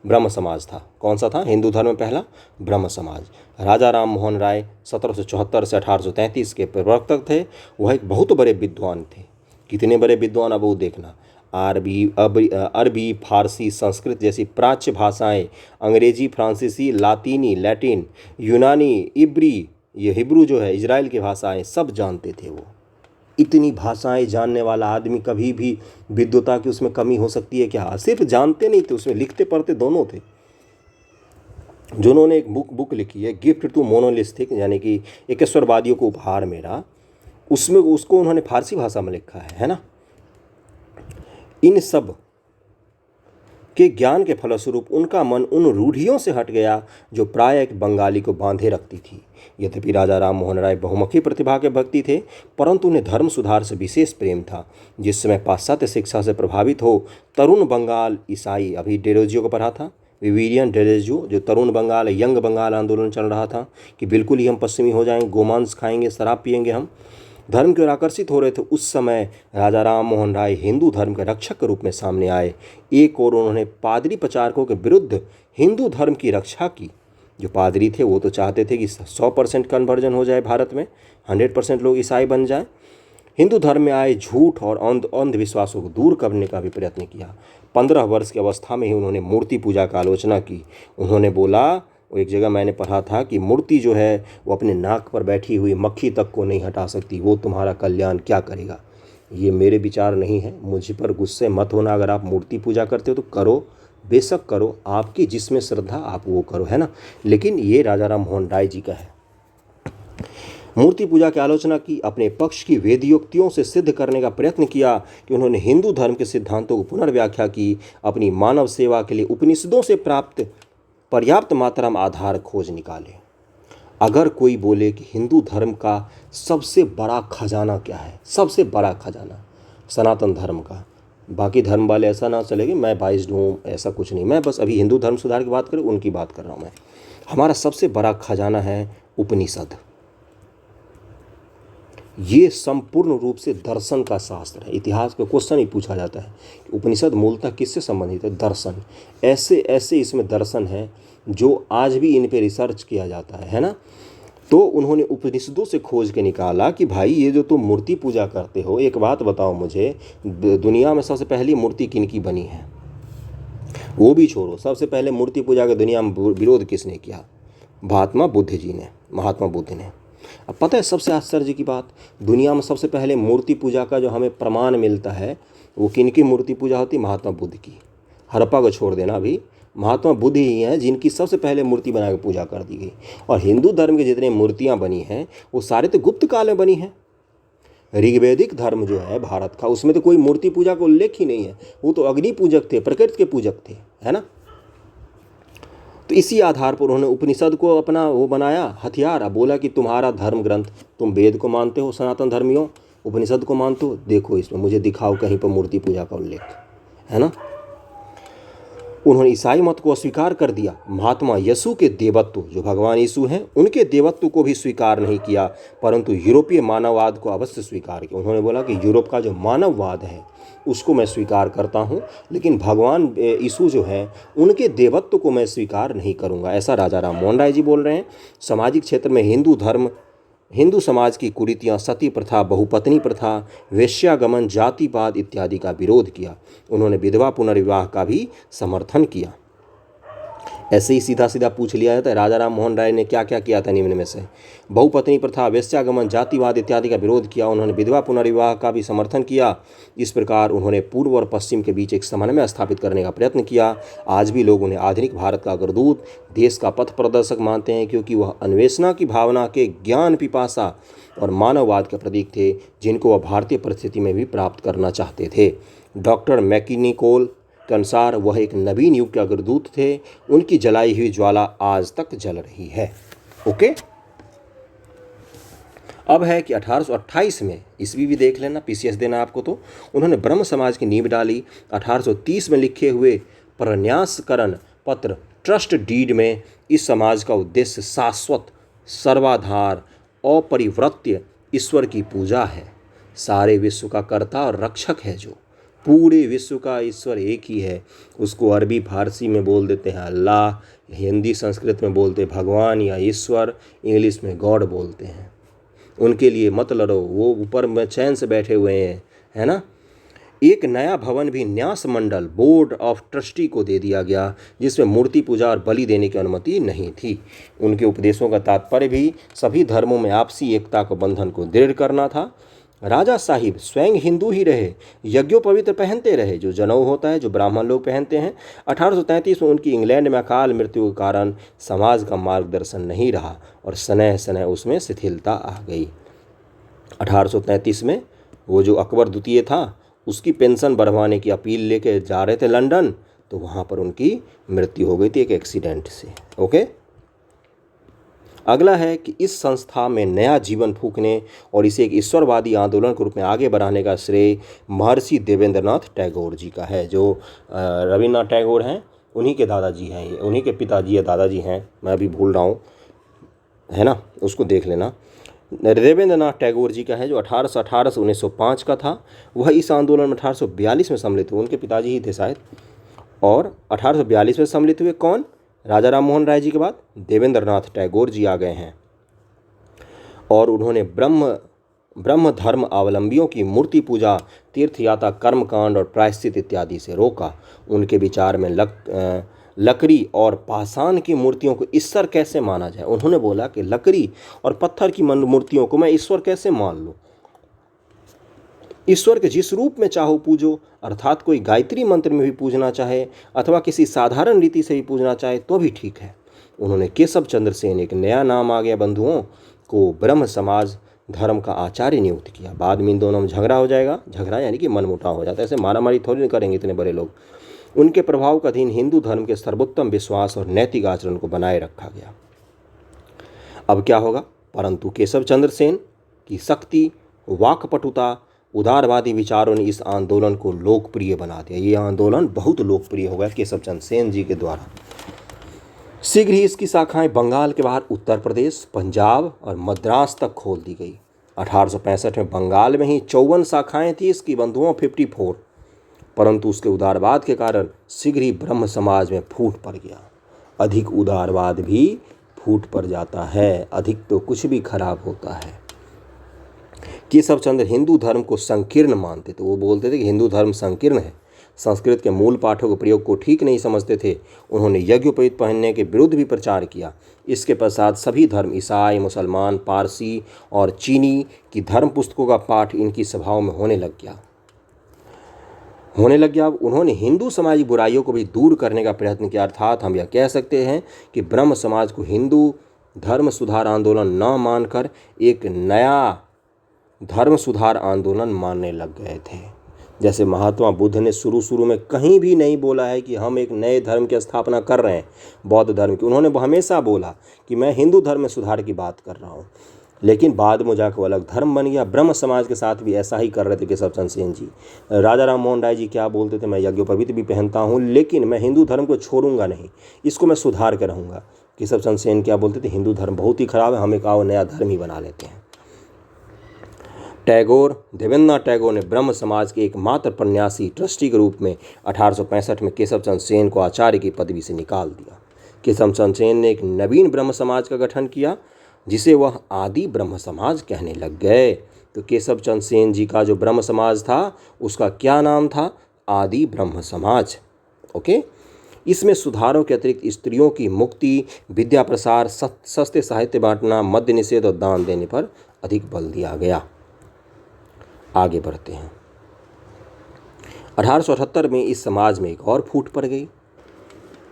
ब्रह्म समाज था। कौन सा था हिंदू धर्म में पहला? ब्रह्म समाज। राजा राम मोहन राय 1774 से 1833 के प्रवर्तक थे। वह एक बहुत बड़े विद्वान थे। कितने बड़े विद्वान, अब वो देखना। अरबी, फारसी, संस्कृत जैसी प्राच्य भाषाएं, अंग्रेजी, फ्रांसीसी, लातीनी, लैटिन, यूनानी, इब्री, ये हिब्रू जो है इजराइल की भाषाएं, सब जानते थे वो। इतनी भाषाएं जानने वाला आदमी कभी भी विद्वता की उसमें कमी हो सकती है क्या? सिर्फ जानते नहीं थे, उसमें लिखते पढ़ते दोनों थे। जिन्होंने एक बुक लिखी है गिफ्ट टू मोनोलिथिक, यानी कि एकेश्वरवादियों को उपहार मेरा, उसमें उसको उन्होंने फारसी भाषा में लिखा है ना। इन सब के ज्ञान के फलस्वरूप उनका मन उन रूढ़ियों से हट गया जो प्राय एक बंगाली को बांधे रखती थी। यद्यपि राजा राम मोहन राय बहुमुखी प्रतिभा के व्यक्ति थे, परंतु उन्हें धर्म सुधार से विशेष प्रेम था। जिस समय पाश्चात्य शिक्षा से प्रभावित हो तरुण बंगाल ईसाई, अभी डेरोजियो को पढ़ा था, विविलियन डेरोजियो, जो तरुण बंगाल यंग बंगाल आंदोलन चल रहा था कि बिल्कुल ही हम पश्चिमी हो जाएंगे, गोमांस खाएंगे, शराब पिएंगे, हम धर्म की ओर आकर्षित हो रहे थे। उस समय राजा राम मोहन राय हिंदू धर्म के रक्षक के रूप में सामने आए। एक और उन्होंने पादरी प्रचारकों के विरुद्ध हिंदू धर्म की रक्षा की। जो पादरी थे वो तो चाहते थे कि 100% कन्वर्जन हो जाए, भारत में 100% लोग ईसाई बन जाए। हिंदू धर्म में आए झूठ और अंधविश्वासों को दूर करने का भी प्रयत्न किया। 15 वर्ष की अवस्था में ही उन्होंने मूर्ति पूजा का आलोचना की। उन्होंने बोला, वो एक जगह मैंने पढ़ा था कि मूर्ति जो है वो अपने नाक पर बैठी हुई मक्खी तक को नहीं हटा सकती, वो तुम्हारा कल्याण क्या करेगा। ये मेरे विचार नहीं है, मुझ पर गुस्से मत होना। अगर आप मूर्ति पूजा करते हो तो करो, बेशक करो, आपकी जिसमें श्रद्धा आप वो करो, है ना। लेकिन ये राजा राम मोहन राय जी का है। मूर्ति पूजा की आलोचना की, अपने पक्ष की वेदयोक्तियों से सिद्ध करने का प्रयत्न किया कि उन्होंने हिंदू धर्म के सिद्धांतों को पुनर्व्याख्या की। अपनी मानव सेवा के लिए उपनिषदों से प्राप्त पर्याप्त मात्रा में आधार खोज निकाले। अगर कोई बोले कि हिंदू धर्म का सबसे बड़ा खजाना क्या है, सबसे बड़ा खजाना सनातन धर्म का, बाकी धर्म वाले ऐसा ना चलेगी मैं बाइस्ड हूँ, ऐसा कुछ नहीं। मैं बस अभी हिंदू धर्म सुधार की बात करूँ, उनकी बात कर रहा हूँ मैं। हमारा सबसे बड़ा खजाना है उपनिषद। ये संपूर्ण रूप से दर्शन का शास्त्र है। इतिहास का क्वेश्चन ही पूछा जाता है कि उपनिषद मूलतः किससे संबंधित है? दर्शन। ऐसे ऐसे इसमें दर्शन है जो आज भी इन पे रिसर्च किया जाता है ना। तो उन्होंने उपनिषदों से खोज के निकाला कि भाई ये जो तुम मूर्ति पूजा करते हो, एक बात बताओ मुझे, दुनिया में सबसे पहली मूर्ति किनकी बनी है? वो भी छोड़ो, सबसे पहले मूर्ति पूजा का दुनिया में विरोध किसने किया? महात्मा बुद्ध जी ने, महात्मा बुद्ध ने। अब पता है सबसे आश्चर्य की बात, दुनिया में सबसे पहले मूर्ति पूजा का जो हमें प्रमाण मिलता है वो किनकी मूर्ति पूजा होती? महात्मा बुद्ध की। हड़प्पा को छोड़ देना, अभी महात्मा बुद्ध ही हैं जिनकी सबसे पहले मूर्ति बना के पूजा कर दी गई। और हिंदू धर्म की जितनी मूर्तियां बनी हैं वो सारे तो गुप्त काल में बनी हैं। ऋग्वैदिक धर्म जो है भारत का, उसमें तो कोई मूर्ति पूजा का उल्लेख ही नहीं है। वो तो अग्नि पूजक थे, प्रकृति के पूजक थे, है ना। तो इसी आधार पर उन्होंने उपनिषद को अपना वो बनाया हथियार। अब बोला कि तुम्हारा धर्म ग्रंथ, तुम वेद को मानते हो सनातन धर्मियों, उपनिषद को मानते हो, देखो इसमें मुझे दिखाओ कहीं पर मूर्ति पूजा का उल्लेख, है ना। उन्होंने ईसाई मत को अस्वीकार कर दिया। महात्मा यसु के देवत्व, जो भगवान यीशु हैं, उनके देवत्व को भी स्वीकार नहीं किया, परंतु यूरोपीय मानववाद को अवश्य स्वीकार किया। उन्होंने बोला कि यूरोप का जो मानववाद है उसको मैं स्वीकार करता हूँ, लेकिन भगवान यीशु जो है उनके देवत्व को मैं स्वीकार नहीं करूँगा। ऐसा राजा राम मोहन राय जी बोल रहे हैं। सामाजिक क्षेत्र में हिंदू समाज की कुरीतियाँ, सती प्रथा, बहुपत्नी प्रथा, वेश्यागमन, जातिवाद इत्यादि का विरोध किया। उन्होंने विधवा पुनर्विवाह का भी समर्थन किया। ऐसे ही सीधा सीधा पूछ लिया जाता है राजा राम मोहन राय ने क्या क्या किया था निम्न में से? बहुपत्नी प्रथा, वेश्यागमन, जातिवाद इत्यादि का विरोध किया। उन्होंने विधवा पुनर्विवाह का भी समर्थन किया। इस प्रकार उन्होंने पूर्व और पश्चिम के बीच एक समन्वय स्थापित करने का प्रयत्न किया। आज भी लोग उन्हें आधुनिक भारत का अग्रदूत, देश का पथ प्रदर्शक मानते हैं, क्योंकि वह अन्वेषणा की भावना के, ज्ञान पिपासा और मानववाद के प्रतीक थे, जिनको वह भारतीय परिस्थिति में भी प्राप्त करना चाहते थे। डॉक्टर मैकिनिकोल के अनुसार वह एक नवीन युग के अग्रदूत थे। उनकी जलाई हुई ज्वाला आज तक जल रही है। ओके, अब है कि 1828 में, ईस्वी भी देख लेना, पीसीएस देना आपको, तो उन्होंने ब्रह्म समाज की नींव डाली। 1830 में लिखे हुए प्रन्यासकरण पत्र, ट्रस्ट डीड में इस समाज का उद्देश्य शाश्वत, सर्वाधार, अपरिवर्त्य ईश्वर की पूजा है। सारे विश्व का कर्ता और रक्षक है, जो पूरे विश्व का ईश्वर एक ही है। उसको अरबी फारसी में बोल देते हैं अल्लाह, हिंदी संस्कृत में बोलते हैं भगवान या ईश्वर, इंग्लिश में गॉड बोलते हैं। उनके लिए मत लड़ो, वो ऊपर में चैन से बैठे हुए हैं, है ना। एक नया भवन भी न्यास मंडल, बोर्ड ऑफ ट्रस्टी को दे दिया गया, जिसमें मूर्ति पूजा और बलि देने की अनुमति नहीं थी। उनके उपदेशों का तात्पर्य भी सभी धर्मों में आपसी एकता को, बंधन को दृढ़ करना था। राजा साहिब स्वयं हिंदू ही रहे, यज्ञोपवीत पहनते रहे, जो जनेऊ होता है जो ब्राह्मण लोग पहनते हैं। 1833 में उनकी इंग्लैंड में अकाल मृत्यु के कारण समाज का मार्गदर्शन नहीं रहा और सनह सनह उसमें शिथिलता आ गई। 1833 में वो जो अकबर द्वितीय था, उसकी पेंशन बढ़वाने की अपील लेके जा रहे थे लंदन, तो वहाँ पर उनकी मृत्यु हो गई थी एक एक्सीडेंट से। ओके, अगला है कि इस संस्था में नया जीवन फूंकने और इसे एक ईश्वरवादी आंदोलन के रूप में आगे बढ़ाने का श्रेय महर्षि देवेंद्रनाथ टैगोर जी का है। जो रविन्द्रनाथ टैगोर हैं उन्हीं के दादाजी हैं, ये उन्हीं के पिताजी या दादाजी हैं, मैं अभी भूल रहा हूँ, है ना, उसको देख लेना। देवेंद्रनाथ टैगोर जी का है जो 1818 से 1905 का था। वह इस आंदोलन में 1842 में सम्मिलित हुए, उनके पिताजी ही थे शायद। और 1842 में सम्मिलित हुए कौन? राजा राम मोहन राय जी के बाद देवेंद्रनाथ टैगोर जी आ गए हैं और उन्होंने ब्रह्म धर्म अवलंबियों की मूर्ति पूजा, तीर्थ यात्रा, कर्मकांड और प्रायश्चित इत्यादि से रोका। उनके विचार में लकड़ी और पाषाण की मूर्तियों को ईश्वर कैसे माना जाए। उन्होंने बोला कि लकड़ी और पत्थर की मूर्तियों को मैं ईश्वर कैसे मान लूँ। ईश्वर के जिस रूप में चाहो पूजो, अर्थात कोई गायत्री मंत्र में भी पूजना चाहे अथवा किसी साधारण रीति से भी पूजना चाहे तो भी ठीक है। उन्होंने केशव चंद्र सेन, एक नया नाम आ गया बंधुओं, को ब्रह्म समाज धर्म का आचार्य नियुक्त किया। बाद में इन दोनों में झगड़ा हो जाएगा, झगड़ा यानी कि मनमुटाव हो जाता है, ऐसे मारामारी थोड़ी नहीं करेंगे इतने बड़े लोग। उनके प्रभाव के अधीन हिंदू धर्म के सर्वोत्तम विश्वास और नैतिक आचरण को बनाए रखा गया। अब क्या होगा? परंतु केशव चंद्र सेन की शक्ति, वाकपटुता, उदारवादी विचारों ने इस आंदोलन को लोकप्रिय बना दिया। ये आंदोलन बहुत लोकप्रिय हो गया केशव चंद्र सेन जी के द्वारा। शीघ्र ही इसकी शाखाएं बंगाल के बाहर उत्तर प्रदेश, पंजाब और मद्रास तक खोल दी गई। 1865 में बंगाल में ही 54 शाखाएं थी इसकी बंधुओं, 54। परंतु उसके उदारवाद के कारण शीघ्र ही ब्रह्म समाज में फूट पड़ गया। अधिक उदारवाद भी फूट पड़ जाता है, अधिक तो कुछ भी खराब होता है। केशव चंद्र हिंदू धर्म को संकीर्ण मानते थे। वो बोलते थे कि हिंदू धर्म संकीर्ण है, संस्कृत के मूल पाठों के प्रयोग को ठीक नहीं समझते थे। उन्होंने यज्ञोपवीत पहनने के विरुद्ध भी प्रचार किया। इसके पश्चात सभी धर्म, ईसाई, मुसलमान, पारसी और चीनी की धर्म पुस्तकों का पाठ इनकी सभाओं में होने लग गया। अब उन्होंने हिंदू समाज की बुराइयों को भी दूर करने का प्रयत्न किया। अर्थात हम यह कह सकते हैं कि ब्रह्म समाज को हिंदू धर्म सुधार आंदोलन न मानकर एक नया धर्म सुधार आंदोलन मानने लग गए थे। जैसे महात्मा बुद्ध ने शुरू में कहीं भी नहीं बोला है कि हम एक नए धर्म की स्थापना कर रहे हैं, बौद्ध धर्म की। उन्होंने हमेशा बोला कि मैं हिंदू धर्म में सुधार की बात कर रहा हूँ। लेकिन बाद में जाकर वो अलग धर्म बन गया। ब्रह्म समाज के साथ भी ऐसा ही कर रहे थे केशव चंद्र सेन जी। राजा राम मोहन राय जी क्या बोलते थे? मैं यज्ञोपवीत भी पहनता हूँ लेकिन मैं हिंदू धर्म को छोड़ूंगा नहीं, इसको मैं सुधार कर रहूँगा। केशव चंद्र सेन क्या बोलते थे? हिंदू धर्म बहुत ही खराब है, हम एक नया धर्म ही बना लेते हैं। देवेंद्रनाथ टैगोर ने ब्रह्म समाज के एकमात्र प्रन्यासी ट्रस्टी के रूप में 1865 में केशव चंद्र सेन को आचार्य की पदवी से निकाल दिया। केशव चंद्र सेन ने एक नवीन ब्रह्म समाज का गठन किया जिसे वह आदि ब्रह्म समाज कहने लग गए। तो केशव चंद्र सेन जी का जो ब्रह्म समाज था उसका क्या नाम था? आदि ब्रह्म समाज। ओके, इसमें सुधारों के अतिरिक्त स्त्रियों की मुक्ति, विद्या प्रसार, सस्ते साहित्य बांटना, मद्य निषेध और दान देने पर अधिक बल दिया गया। आगे बढ़ते हैं। 1878 में इस समाज में एक और फूट पड़ गई।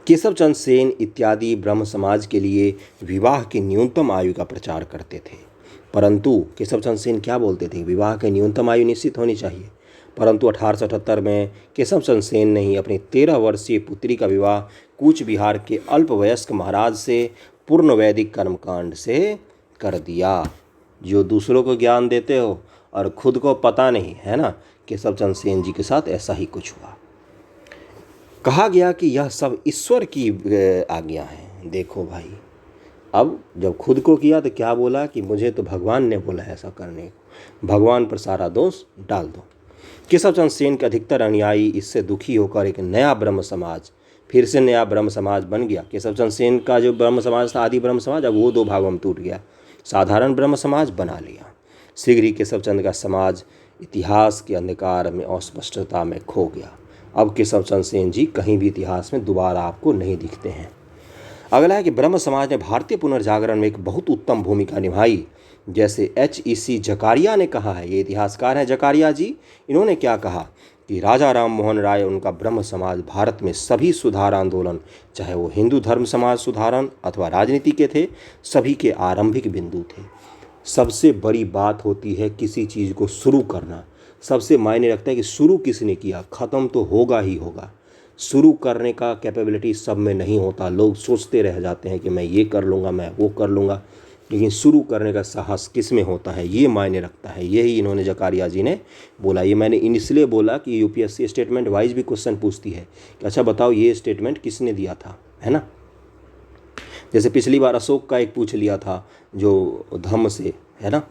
केशव चंद्र सेन इत्यादि ब्रह्म समाज के लिए विवाह की न्यूनतम आयु का प्रचार करते थे। परंतु केशव चंद्र सेन क्या बोलते थे? विवाह की न्यूनतम आयु निश्चित होनी चाहिए। परंतु 1878 में केशव चंद्र सेन ने ही अपनी 13 वर्षीय पुत्री का विवाह कूच बिहार के अल्पवयस्क महाराज से पूर्ण वैदिक कर्मकांड से कर दिया। जो दूसरों को ज्ञान देते हो और खुद को पता नहीं है ना, केशव चंद्र सेन जी के साथ ऐसा ही कुछ हुआ। कहा गया कि यह सब ईश्वर की आज्ञा है। देखो भाई, अब जब खुद को किया तो क्या बोला कि मुझे तो भगवान ने बोला है ऐसा करने को, भगवान पर सारा दोष डाल दो। केशव चंद्र सेन के अधिकतर अनुयायी इससे दुखी होकर एक नया ब्रह्म समाज, फिर से नया ब्रह्म समाज बन गया। केशव चंद्र सेन का जो ब्रह्म समाज था आदि ब्रह्म समाज, अब वो 2 भागों में टूट गया, साधारण ब्रह्म समाज बना लिया। शीघ्र ही केशव चंद्र का समाज इतिहास के अंधकार में अस्पष्टता में खो गया। अब केशव चंद्र सेन जी कहीं भी इतिहास में दोबारा आपको नहीं दिखते हैं। अगला है कि ब्रह्म समाज ने भारतीय पुनर्जागरण में एक बहुत उत्तम भूमिका निभाई। जैसे H.E.C. जकारिया ने कहा है, ये इतिहासकार हैं जकारिया जी। इन्होंने क्या कहा कि राजा राम मोहन राय, उनका ब्रह्म समाज भारत में सभी सुधार आंदोलन, चाहे वो हिंदू धर्म समाज सुधारण अथवा राजनीति के थे, सभी के आरंभिक बिंदु थे। सबसे बड़ी बात होती है किसी चीज़ को शुरू करना। सबसे मायने रखता है कि शुरू किसने किया, ख़त्म तो होगा ही होगा। शुरू करने का कैपेबिलिटी सब में नहीं होता। लोग सोचते रह जाते हैं कि मैं ये कर लूँगा, मैं वो कर लूँगा, लेकिन शुरू करने का साहस किस में होता है, ये मायने रखता है। यही इन्होंने जकारिया जी ने बोला। ये मैंने इसलिए बोला कि यूपीएससी स्टेटमेंट वाइज भी क्वेश्चन पूछती है कि अच्छा बताओ ये स्टेटमेंट किसने दिया था, है ना। जैसे पिछली बार अशोक का एक पूछ लिया था जो धम्म से, है ना।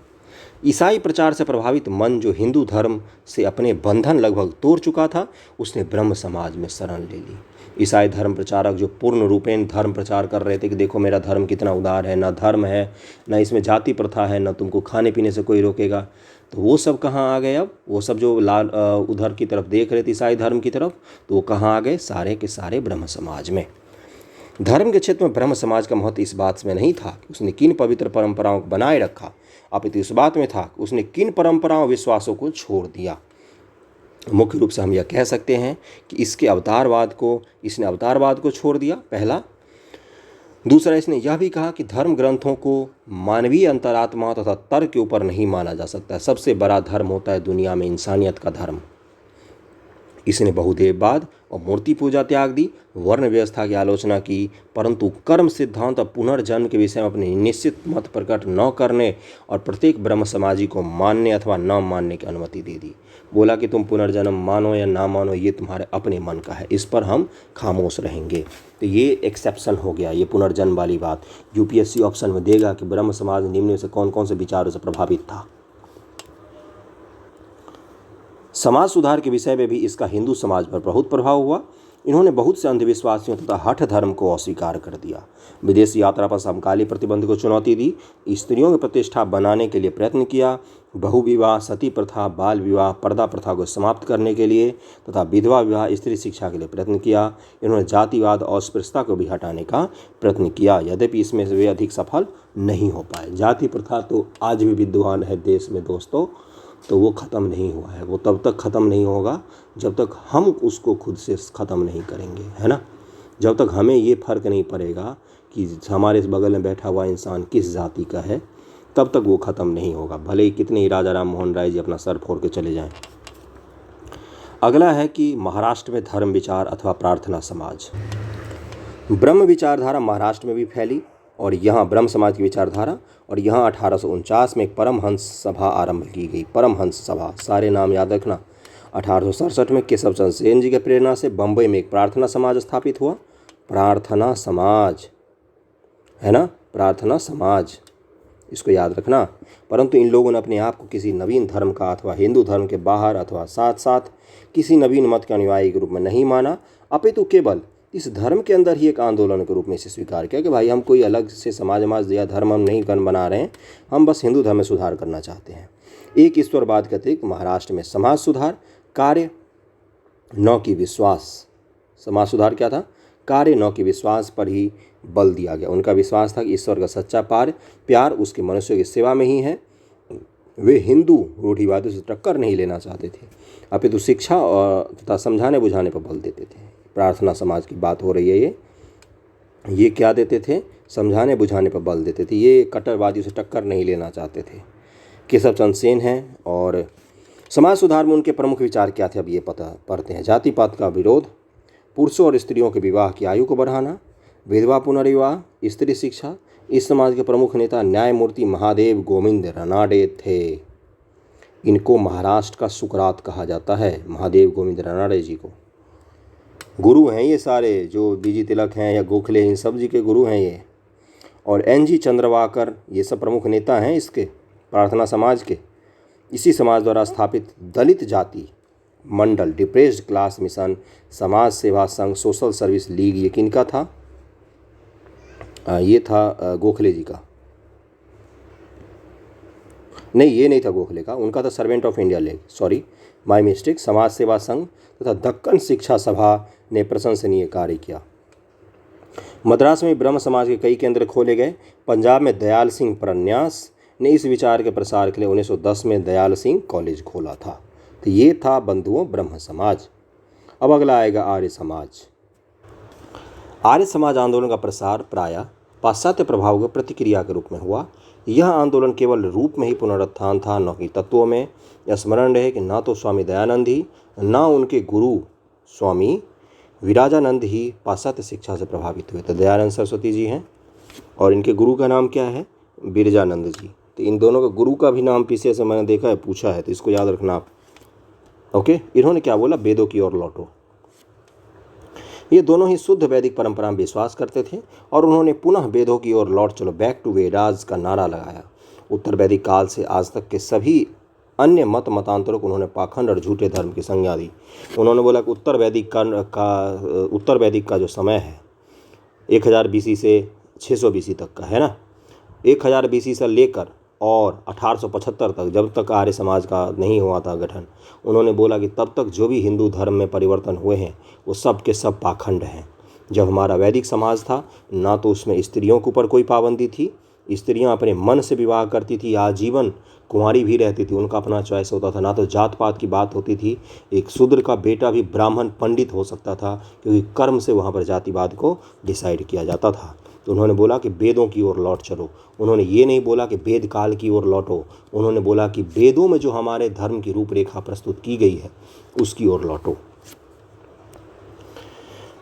ईसाई प्रचार से प्रभावित मन जो हिंदू धर्म से अपने बंधन लगभग तोड़ चुका था, उसने ब्रह्म समाज में शरण ले ली। ईसाई धर्म प्रचारक जो पूर्ण रूपेण धर्म प्रचार कर रहे थे कि देखो मेरा धर्म कितना उदार है, ना धर्म है, ना इसमें जाति प्रथा है, ना तुमको खाने पीने से कोई रोकेगा, तो वो सब कहाँ आ गए। अब वो सब जो लाल उधर की तरफ देख रहे थे ईसाई धर्म की तरफ, तो वो कहाँ आ गए, सारे के सारे ब्रह्म समाज में। धर्म के क्षेत्र में ब्रह्म समाज का महत्व इस बात में नहीं था कि उसने किन पवित्र परंपराओं को बनाए रखा, अपितु इस बात में था कि उसने किन परंपराओं विश्वासों को छोड़ दिया। मुख्य रूप से हम यह कह सकते हैं कि इसने अवतारवाद को छोड़ दिया, पहला। दूसरा, इसने यह भी कहा कि धर्म ग्रंथों को मानवीय अंतरात्मा तथा तर्क के ऊपर नहीं माना जा सकता। सबसे बड़ा धर्म होता है दुनिया में इंसानियत का धर्म। इसने बहुदेववाद और मूर्ति पूजा त्याग दी, वर्ण व्यवस्था की आलोचना की, परंतु कर्म सिद्धांत और पुनर्जन्म के विषय में अपने निश्चित मत प्रकट न करने और प्रत्येक ब्रह्म समाजी को मानने अथवा न मानने की अनुमति दे दी। बोला कि तुम पुनर्जन्म मानो या ना मानो, ये तुम्हारे अपने मन का है, इस पर हम खामोश रहेंगे। तो ये एक्सेप्शन हो गया, ये पुनर्जन्म वाली बात। यूपीएससी ऑप्शन में देगा कि ब्रह्म समाज निम्न से कौन कौन से विचारों से प्रभावित था। समाज सुधार के विषय में भी इसका हिंदू समाज पर बहुत प्रभाव हुआ। इन्होंने बहुत से अंधविश्वासियों तथा हठ धर्म को अस्वीकार कर दिया। विदेश यात्रा पर समकालीन प्रतिबंध को चुनौती दी, स्त्रियों की प्रतिष्ठा बनाने के लिए प्रयत्न किया, बहुविवाह, सती प्रथा, बाल विवाह, पर्दा प्रथा को समाप्त करने के लिए तथा विधवा विवाह, स्त्री शिक्षा के लिए प्रयत्न किया। इन्होंने जातिवाद और अस्पृश्यता को भी हटाने का प्रयत्न किया, यद्यपि इसमें वे अधिक सफल नहीं हो पाए। जाति प्रथा तो आज भी विद्यमान है देश में दोस्तों, तो वो ख़त्म नहीं हुआ है। वो तब तक ख़त्म नहीं होगा जब तक हम उसको खुद से ख़त्म नहीं करेंगे, है ना। जब तक हमें ये फ़र्क नहीं पड़ेगा कि हमारे इस बगल में बैठा हुआ इंसान किस जाति का है, तब तक वो ख़त्म नहीं होगा, भले ही कितने ही राजा राम मोहन राय जी अपना सर फोड़ के चले जाएं। अगला है कि महाराष्ट्र में धर्म विचार अथवा प्रार्थना समाज। ब्रह्म विचारधारा महाराष्ट्र में भी फैली और यहाँ ब्रह्म समाज की विचारधारा, और यहाँ 1849 में एक परमहंस सभा आरंभ की गई। परमहंस सभा, सारे नाम याद रखना। 1867 में केशव चंद्र सेन जी के प्रेरणा से बम्बई में एक प्रार्थना समाज स्थापित हुआ। प्रार्थना समाज, है ना, प्रार्थना समाज, इसको याद रखना। परंतु इन लोगों ने अपने आप को किसी नवीन धर्म का अथवा हिंदू धर्म के बाहर अथवा साथ साथ किसी नवीन मत के अनुयायी के रूप में नहीं माना, अपितु केवल इस धर्म के अंदर ही एक आंदोलन के रूप में इसे स्वीकार किया कि भाई हम कोई अलग से समाज या धर्म हम नहीं बना रहे हैं, हम बस हिंदू धर्म में सुधार करना चाहते हैं। एक ईश्वरवाद के अतिरिक्त महाराष्ट्र में समाज सुधार, कार्य न कि विश्वास। समाज सुधार क्या था? कार्य न कि विश्वास पर ही बल दिया गया। उनका विश्वास था कि ईश्वर का सच्चा प्यार उसके मनुष्यों की सेवा में ही है। वे हिंदू रूढ़िवादियों से टक्कर नहीं लेना चाहते थे, अपितु शिक्षा और तथा समझाने बुझाने पर बल देते थे। प्रार्थना समाज की बात हो रही है। ये क्या देते थे? समझाने बुझाने पर बल देते थे। ये कट्टरवादियों से टक्कर नहीं लेना चाहते थे। केशव चंद्र सेन हैं। और समाज सुधार में उनके प्रमुख विचार क्या थे, अब ये पढ़ते हैं। जातिपात का विरोध, पुरुषों और स्त्रियों के विवाह की आयु को बढ़ाना, विधवा पुनर्विवाह, स्त्री शिक्षा। इस समाज के प्रमुख नेता न्यायमूर्ति महादेव गोविंद रानाडे थे। इनको महाराष्ट्र का सुकरात कहा जाता है, महादेव गोविंद रानाडे जी को। गुरु हैं ये सारे, जो बीजी तिलक हैं या गोखले, इन सब जी के गुरु हैं ये। और एन.जी. चंद्रवाकर, ये सब प्रमुख नेता हैं इसके प्रार्थना समाज के। इसी समाज द्वारा स्थापित दलित जाति मंडल, डिप्रेस्ड क्लास मिशन, समाज सेवा संघ, सोशल सर्विस लीग, ये किनका था? ये था गोखले जी का। नहीं, ये नहीं था गोखले का, उनका था servant of India league, sorry my mistake. समाज सेवा संघ तथा दक्कन शिक्षा सभा ने प्रशंसनीय कार्य किया। मद्रास में ब्रह्म समाज के कई केंद्र खोले गए। पंजाब में दयाल सिंह प्रन्यास ने इस विचार के प्रसार के लिए 1910 में दयाल सिंह कॉलेज खोला था। तो ये था बंधुओं ब्रह्म समाज। अब अगला आएगा आर्य समाज। आर्य समाज आंदोलन का प्रसार प्रायः पाश्चात्य प्रभाव की प्रतिक्रिया के रूप में हुआ। यह आंदोलन केवल रूप में ही पुनरुत्थान था, न कि तत्वों में। यह स्मरण रहे कि न तो स्वामी दयानंद ही, न उनके गुरु स्वामी विराजानंद ही पाश्चात्य शिक्षा से प्रभावित हुए। तो दयानंद सरस्वती जी हैं और इनके गुरु का नाम क्या है? विरजानंद जी। तो इन दोनों का गुरु का भी नाम पीछे से मैंने देखा है, पूछा है, तो इसको याद रखना आप। ओके, इन्होंने क्या बोला? वेदों की ओर लौटो। ये दोनों ही शुद्ध वैदिक परंपरा में विश्वास करते थे और उन्होंने पुनः वेदों की ओर लौट चलो, बैक टू वेदास का नारा लगाया। उत्तर वैदिक काल से आज तक के सभी अन्य मतांतरों को उन्होंने पाखंड और झूठे धर्म की संज्ञा दी। उन्होंने बोला कि उत्तर वैदिक का जो समय है 1000 BC से 600 BC तक का है ना, 1000 BC से लेकर और 1875 तक, जब तक आर्य समाज का नहीं हुआ था गठन, उन्होंने बोला कि तब तक जो भी हिंदू धर्म में परिवर्तन हुए हैं वो सब के सब पाखंड हैं। जब हमारा वैदिक समाज था, ना तो उसमें स्त्रियों के ऊपर कोई पाबंदी थी, स्त्रियां अपने मन से विवाह करती थी, आजीवन कुंवारी भी रहती थी, उनका अपना चॉइस होता था, ना तो जात पात की बात होती थी। एक शूद्र का बेटा भी ब्राह्मण पंडित हो सकता था, क्योंकि कर्म से वहाँ पर जातिवाद को डिसाइड किया जाता था। तो उन्होंने बोला कि वेदों की ओर लौट चलो। उन्होंने ये नहीं बोला कि वेद काल की ओर लौटो, उन्होंने बोला कि वेदों में जो हमारे धर्म की रूपरेखा प्रस्तुत की गई है उसकी ओर लौटो।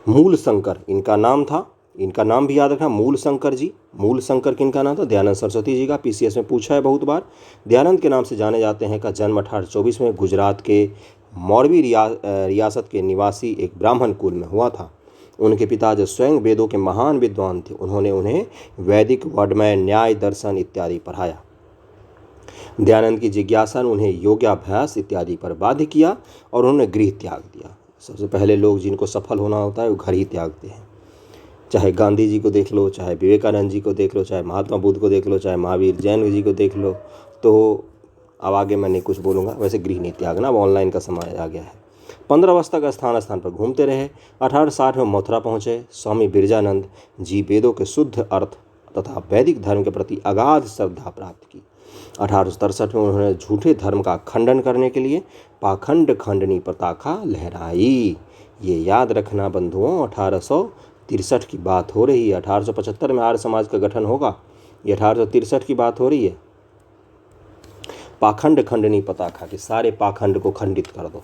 मूल शंकर इनका नाम था, इनका नाम भी याद रखना, मूल शंकर जी। मूल शंकर किनका नाम था? दयानंद सरस्वती जी का। पीसीएस में पूछा है बहुत बार। दयानंद के नाम से जाने जाते हैं। का जन्म 1824 में गुजरात के मौरवी रियासत के निवासी एक ब्राह्मण कुल में हुआ था। उनके पिता जो स्वयं वेदों के महान विद्वान थे, उन्होंने उन्हें वैदिक वर्णमय, न्याय, दर्शन इत्यादि पढ़ाया। दयानंद की जिज्ञासा ने उन्हें योगाभ्यास इत्यादि पर बाध्य किया और उन्होंने गृह त्याग दिया। सबसे पहले लोग जिनको सफल होना होता है वो घर ही त्यागते हैं। चाहे गांधी जी को देख लो, चाहे विवेकानंद जी को देख लो, चाहे महात्मा बुद्ध को देख लो, चाहे महावीर जैन जी को देख लो। तो अब आगे मैं नहीं कुछ बोलूँगा, वैसे गृह नहीं त्यागना, अब ऑनलाइन का समय आ गया है। 15 वर्ष तक स्थान स्थान पर घूमते रहे। 1860 में मथुरा पहुँचे। स्वामी विरजानंद जी वेदों के शुद्ध अर्थ तथा वैदिक धर्म के प्रति अगाध श्रद्धा प्राप्त की। 1863 में उन्होंने झूठे धर्म का खंडन करने के लिए पाखंड खंडनी पताका लहराई। ये याद रखना बंधुओं, 1863 की बात हो रही है। 1875 में आर्य समाज का गठन होगा, ये 1863 की बात हो रही है। पाखंड खंडनी पताका के सारे पाखंड को खंडित कर दो।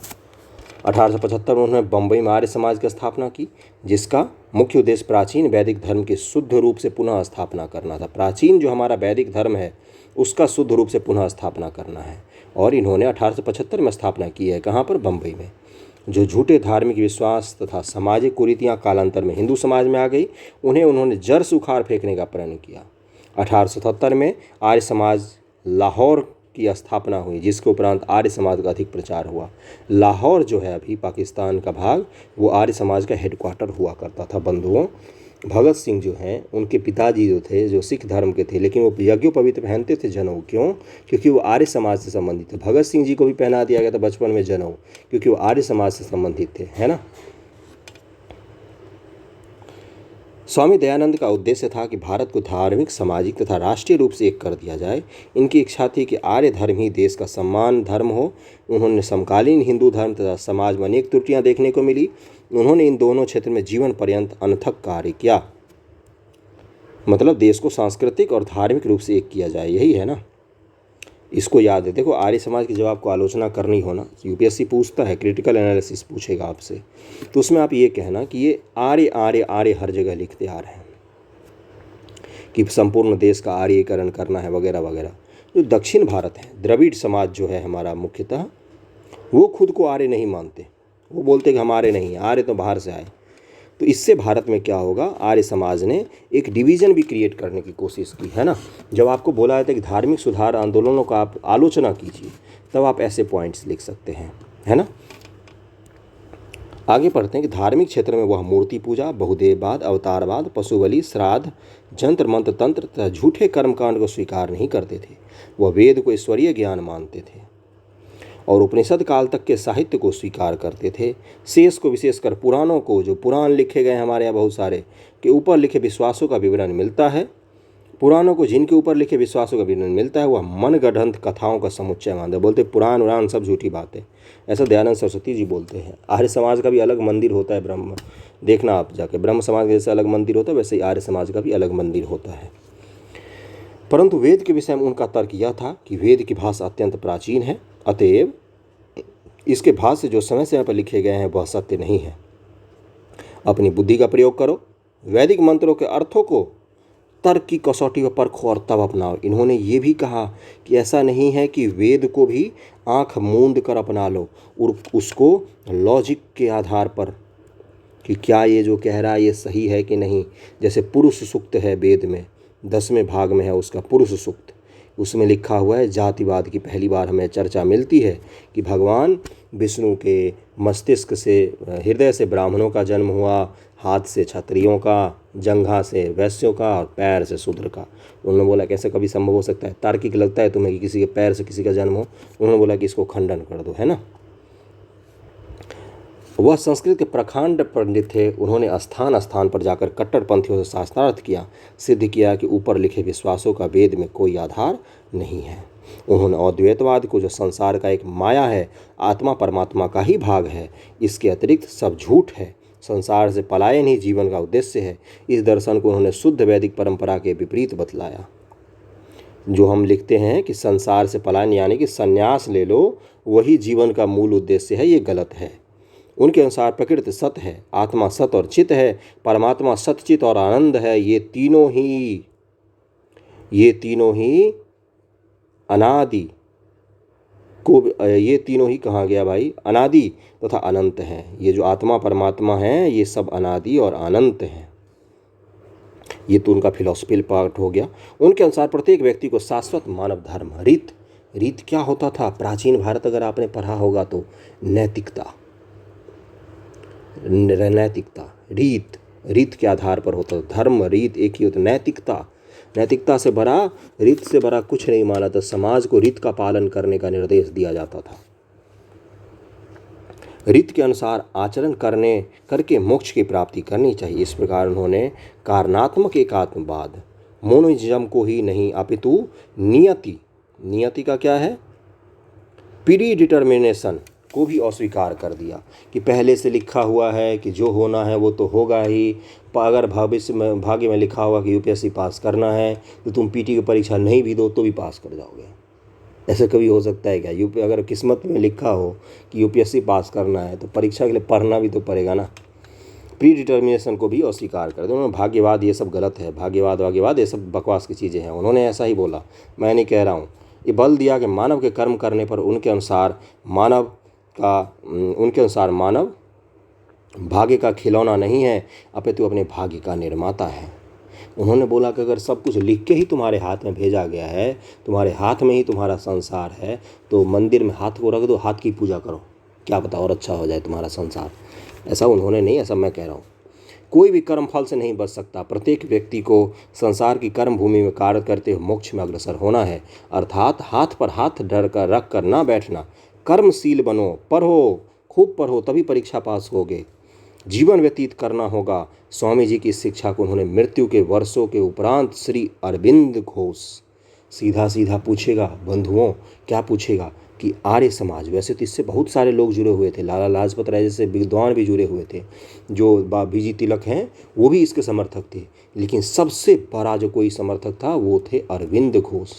1875 में उन्होंने बम्बई में आर्य समाज की स्थापना की, जिसका मुख्य उद्देश्य प्राचीन वैदिक धर्म की शुद्ध रूप से पुनः स्थापना करना था। प्राचीन जो हमारा वैदिक धर्म है उसका शुद्ध रूप से पुनः स्थापना करना है। और इन्होंने 1875 में स्थापना की है। कहाँ पर? बम्बई में। जो झूठे धार्मिक विश्वास तथा सामाजिक कुरीतियाँ कालांतर में हिंदू समाज में आ गई, उन्होंने जड़ से उखाड़ फेंकने का प्रण किया। 1877 में आर्य समाज लाहौर की स्थापना हुई, जिसके उपरांत आर्य समाज का अधिक प्रचार हुआ। लाहौर जो है अभी पाकिस्तान का भाग, वो आर्य समाज का हेडक्वार्टर हुआ करता था। बंधुओं, भगत सिंह जो हैं, उनके पिताजी जो थे, जो सिख धर्म के थे, लेकिन वो यज्ञोपवीत पहनते थे जनेऊ। क्यों? क्योंकि वो आर्य समाज से संबंधित थे। भगत सिंह जी को भी पहना दिया गया था बचपन में जनेऊ, क्योंकि वो आर्य समाज से संबंधित थे, है ना। स्वामी दयानंद का उद्देश्य था कि भारत को धार्मिक, सामाजिक तथा राष्ट्रीय रूप से एक कर दिया जाए। इनकी इच्छा थी कि आर्य धर्म ही देश का सम्मान धर्म हो। उन्होंने समकालीन हिंदू धर्म तथा समाज में अनेक त्रुटियां देखने को मिली। उन्होंने इन दोनों क्षेत्र में जीवन पर्यंत अनथक कार्य किया। मतलब देश को सांस्कृतिक और धार्मिक रूप से एक किया जाए, यही है ना। इसको याद है। देखो, आर्य समाज की जब आपको आलोचना करनी हो ना, यूपीएससी पूछता है, क्रिटिकल एनालिसिस पूछेगा आपसे, तो उसमें आप ये कहना कि ये आर्य आर्य आर्य हर जगह लिखते आ रहे हैं कि संपूर्ण देश का आर्यीकरण करना है वगैरह वगैरह। जो दक्षिण भारत है, द्रविड़ समाज जो है हमारा, मुख्यतः वो खुद को आर्य नहीं मानते। वो बोलते कि हम आर्य नहीं, आर्य तो बाहर से आए। तो इससे भारत में क्या होगा, आर्य समाज ने एक डिवीज़न भी क्रिएट करने की कोशिश की, है ना। जब आपको बोला जाता है कि धार्मिक सुधार आंदोलनों का आप आलोचना कीजिए, तब आप ऐसे पॉइंट्स लिख सकते हैं, है ना। आगे पढ़ते हैं कि धार्मिक क्षेत्र में वह मूर्ति पूजा, बहुदेववाद, अवतारवाद, पशु बलि, श्राद्ध, जंत्र मंत्र तंत्र तथा झूठे कर्मकांड को स्वीकार नहीं करते थे। वह वेद को ईश्वरीय ज्ञान मानते थे और उपनिषद काल तक के साहित्य को स्वीकार करते थे। शेष को, विशेषकर पुराणों को, जो पुराण लिखे गए हमारे यहाँ बहुत सारे, के ऊपर लिखे विश्वासों का विवरण मिलता है। पुराणों को जिनके ऊपर लिखे विश्वासों का विवरण मिलता है वह मनगढ़ंत कथाओं का समुच्चय मानते हैं। बोलते पुराण उराण सब झूठी बात है, ऐसा दयानंद सरस्वती जी बोलते हैं। आर्य समाज का भी अलग मंदिर होता है, ब्रह्म, देखना आप जाके, ब्रह्म समाज का जैसे अलग मंदिर होता है वैसे ही आर्य समाज का भी अलग मंदिर होता है। परंतु वेद के विषय में उनका तर्क यह था कि वेद की भाषा अत्यंत प्राचीन है, अतएव इसके भाष्य जो समय समय पर लिखे गए हैं वह सत्य नहीं है। अपनी बुद्धि का प्रयोग करो, वैदिक मंत्रों के अर्थों को तर्क की कसौटी पर परखो और तब अपनाओ। इन्होंने ये भी कहा कि ऐसा नहीं है कि वेद को भी आंख मूंद कर अपना लो और उसको लॉजिक के आधार पर कि क्या ये जो कह रहा है ये सही है कि नहीं। जैसे पुरुष सूक्त है वेद में, 10वें भाग में है उसका पुरुष सूक्त, उसमें लिखा हुआ है जातिवाद की पहली बार हमें चर्चा मिलती है कि भगवान विष्णु के मस्तिष्क से, हृदय से ब्राह्मणों का जन्म हुआ, हाथ से क्षत्रियों का, जंघा से वैश्यों का और पैर से शूद्र का। उन्होंने बोला कैसे कभी संभव हो सकता है, तार्किक लगता है तुम्हें कि किसी के पैर से किसी का जन्म हो। उन्होंने बोला कि इसको खंडन कर दो, है ना। वह संस्कृत के प्रखंड पंडित थे। उन्होंने स्थान स्थान पर जाकर कट्टरपंथियों से शास्त्रार्थ किया, सिद्ध किया कि ऊपर लिखे विश्वासों का वेद में कोई आधार नहीं है। उन्होंने अद्वैतवाद को, जो संसार का एक माया है, आत्मा परमात्मा का ही भाग है, इसके अतिरिक्त सब झूठ है, संसार से पलायन ही जीवन का उद्देश्य है, इस दर्शन को उन्होंने शुद्ध वैदिक परंपरा के विपरीत बतलाया। जो हम लिखते हैं कि संसार से पलायन यानी कि संन्यास ले लो, वही जीवन का मूल उद्देश्य है, ये गलत है। उनके अनुसार प्रकृति सत है, आत्मा सत और चित है, परमात्मा सत चित और आनंद है। ये तीनों ही अनादि को, ये तीनों ही कहाँ गया भाई, अनादि तथा अनंत हैं। ये जो आत्मा परमात्मा है ये सब अनादि और अनंत हैं। ये तो उनका फिलॉसफिकल पार्ट हो गया। उनके अनुसार प्रत्येक व्यक्ति को शाश्वत मानव धर्म, रीत क्या होता था प्राचीन भारत, अगर आपने पढ़ा होगा तो नैतिकता, रीत के आधार पर होता था। धर्म रीत एक ही होता। नैतिकता से बड़ा, रीत से बड़ा कुछ नहीं माना था। समाज को रीत का पालन करने का निर्देश दिया जाता था। रीत के अनुसार आचरण करके मोक्ष की प्राप्ति करनी चाहिए। इस प्रकार उन्होंने कारणात्मक एकात्मवाद, मोनोइज्म को ही नहीं अपितु नियति का क्या है, प्री डिटर्मिनेशन को भी अस्वीकार कर दिया कि पहले से लिखा हुआ है कि जो होना है वो तो होगा ही। अगर भाग्य में लिखा हुआ कि यूपीएससी पास करना है तो तुम पीटी की परीक्षा नहीं भी दो तो भी पास कर जाओगे। ऐसा कभी हो सकता है क्या? अगर किस्मत में लिखा हो कि यूपीएससी पास करना है तो परीक्षा के लिए पढ़ना भी तो पड़ेगा ना। प्री डिटर्मिनेशन को भी अस्वीकार कर दिया उन्होंने। भाग्यवाद ये सब गलत है, भाग्यवाद ये सब बकवास की चीज़ें हैं। उन्होंने ऐसा ही बोला, मैं नहीं कह रहा हूँ। ये बल दिया कि मानव के कर्म करने पर उनके अनुसार मानव भाग्य का खिलौना नहीं है, अपितु अपने भाग्य का निर्माता है। उन्होंने बोला कि अगर सब कुछ लिख के ही तुम्हारे हाथ में भेजा गया है, तुम्हारे हाथ में ही तुम्हारा संसार है, तो मंदिर में हाथ को रख दो, हाथ की पूजा करो, क्या पता और अच्छा हो जाए तुम्हारा संसार। ऐसा उन्होंने नहीं, ऐसा मैं कह रहा हूँ। कोई भी कर्म फल से नहीं बच सकता। प्रत्येक व्यक्ति को संसार की कर्म भूमि में कार्य करते हुए मोक्ष में अग्रसर होना है, अर्थात हाथ पर हाथ रख कर ना बैठना। कर्मशील बनो, पढ़ो, खूब पढ़ो, तभी परीक्षा पास होगे। जीवन व्यतीत करना होगा। स्वामी जी की शिक्षा को उन्होंने मृत्यु के वर्षों के उपरांत श्री अरविंद घोष सीधा पूछेगा बंधुओं, क्या पूछेगा कि आर्य समाज, वैसे तो इससे बहुत सारे लोग जुड़े हुए थे, लाला लाजपत राय जैसे विद्वान भी जुड़े हुए थे, जो बीजी तिलक हैं वो भी इसके समर्थक थे, लेकिन सबसे बड़ा जो कोई समर्थक था वो थे अरविंद घोष,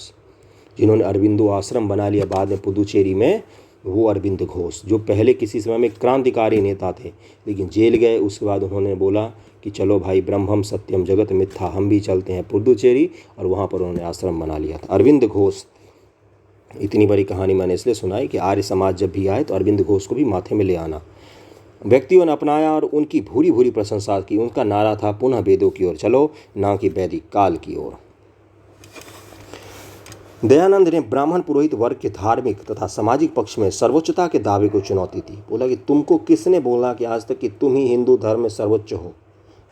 जिन्होंने अरविंदो आश्रम बना लिया बाद में पुदुचेरी में। वो अरविंद घोष जो पहले किसी समय में क्रांतिकारी नेता थे, लेकिन जेल गए। उसके बाद उन्होंने बोला कि चलो भाई, ब्रह्मम सत्यम जगत मिथ्या, हम भी चलते हैं पुदुचेरी, और वहाँ पर उन्होंने आश्रम बना लिया था। अरविंद घोष, इतनी बड़ी कहानी मैंने इसलिए सुनाई कि आर्य समाज जब भी आए तो अरविंद घोष को भी माथे में ले आना। व्यक्तियों ने अपनाया और उनकी भूरी भूरी प्रशंसा की। उनका नारा था पुनः वेदों की ओर चलो, ना कि वैदिक काल की ओर। दयानंद ने ब्राह्मण पुरोहित वर्ग के धार्मिक तथा सामाजिक पक्ष में सर्वोच्चता के दावे को चुनौती दी। बोला कि तुमको किसने बोला कि आज तक कि तुम ही हिंदू धर्म में सर्वोच्च हो,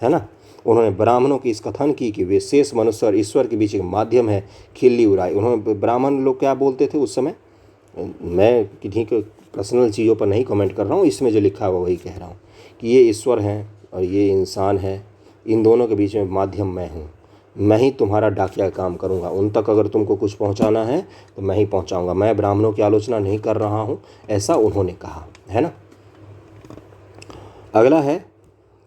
है ना। उन्होंने ब्राह्मणों की इस कथन की कि वे शेष मनुष्य और ईश्वर के बीच एक माध्यम है, खिल्ली उड़ाई। उन्होंने, ब्राह्मण लोग क्या बोलते थे उस समय, मैं किन्हीं के पर्सनल चीज़ों पर नहीं कमेंट कर रहा हूँ, इसमें जो लिखा हुआ वही कह रहा हूँ कि ये ईश्वर हैं और ये इंसान है, इन दोनों के बीच में माध्यम मैं हूँ, मैं ही तुम्हारा डाकिया काम करूँगा, उन तक अगर तुमको कुछ पहुँचाना है तो मैं ही पहुँचाऊँगा, मैं ब्राह्मणों की आलोचना नहीं कर रहा हूँ, ऐसा उन्होंने कहा, है ना। अगला है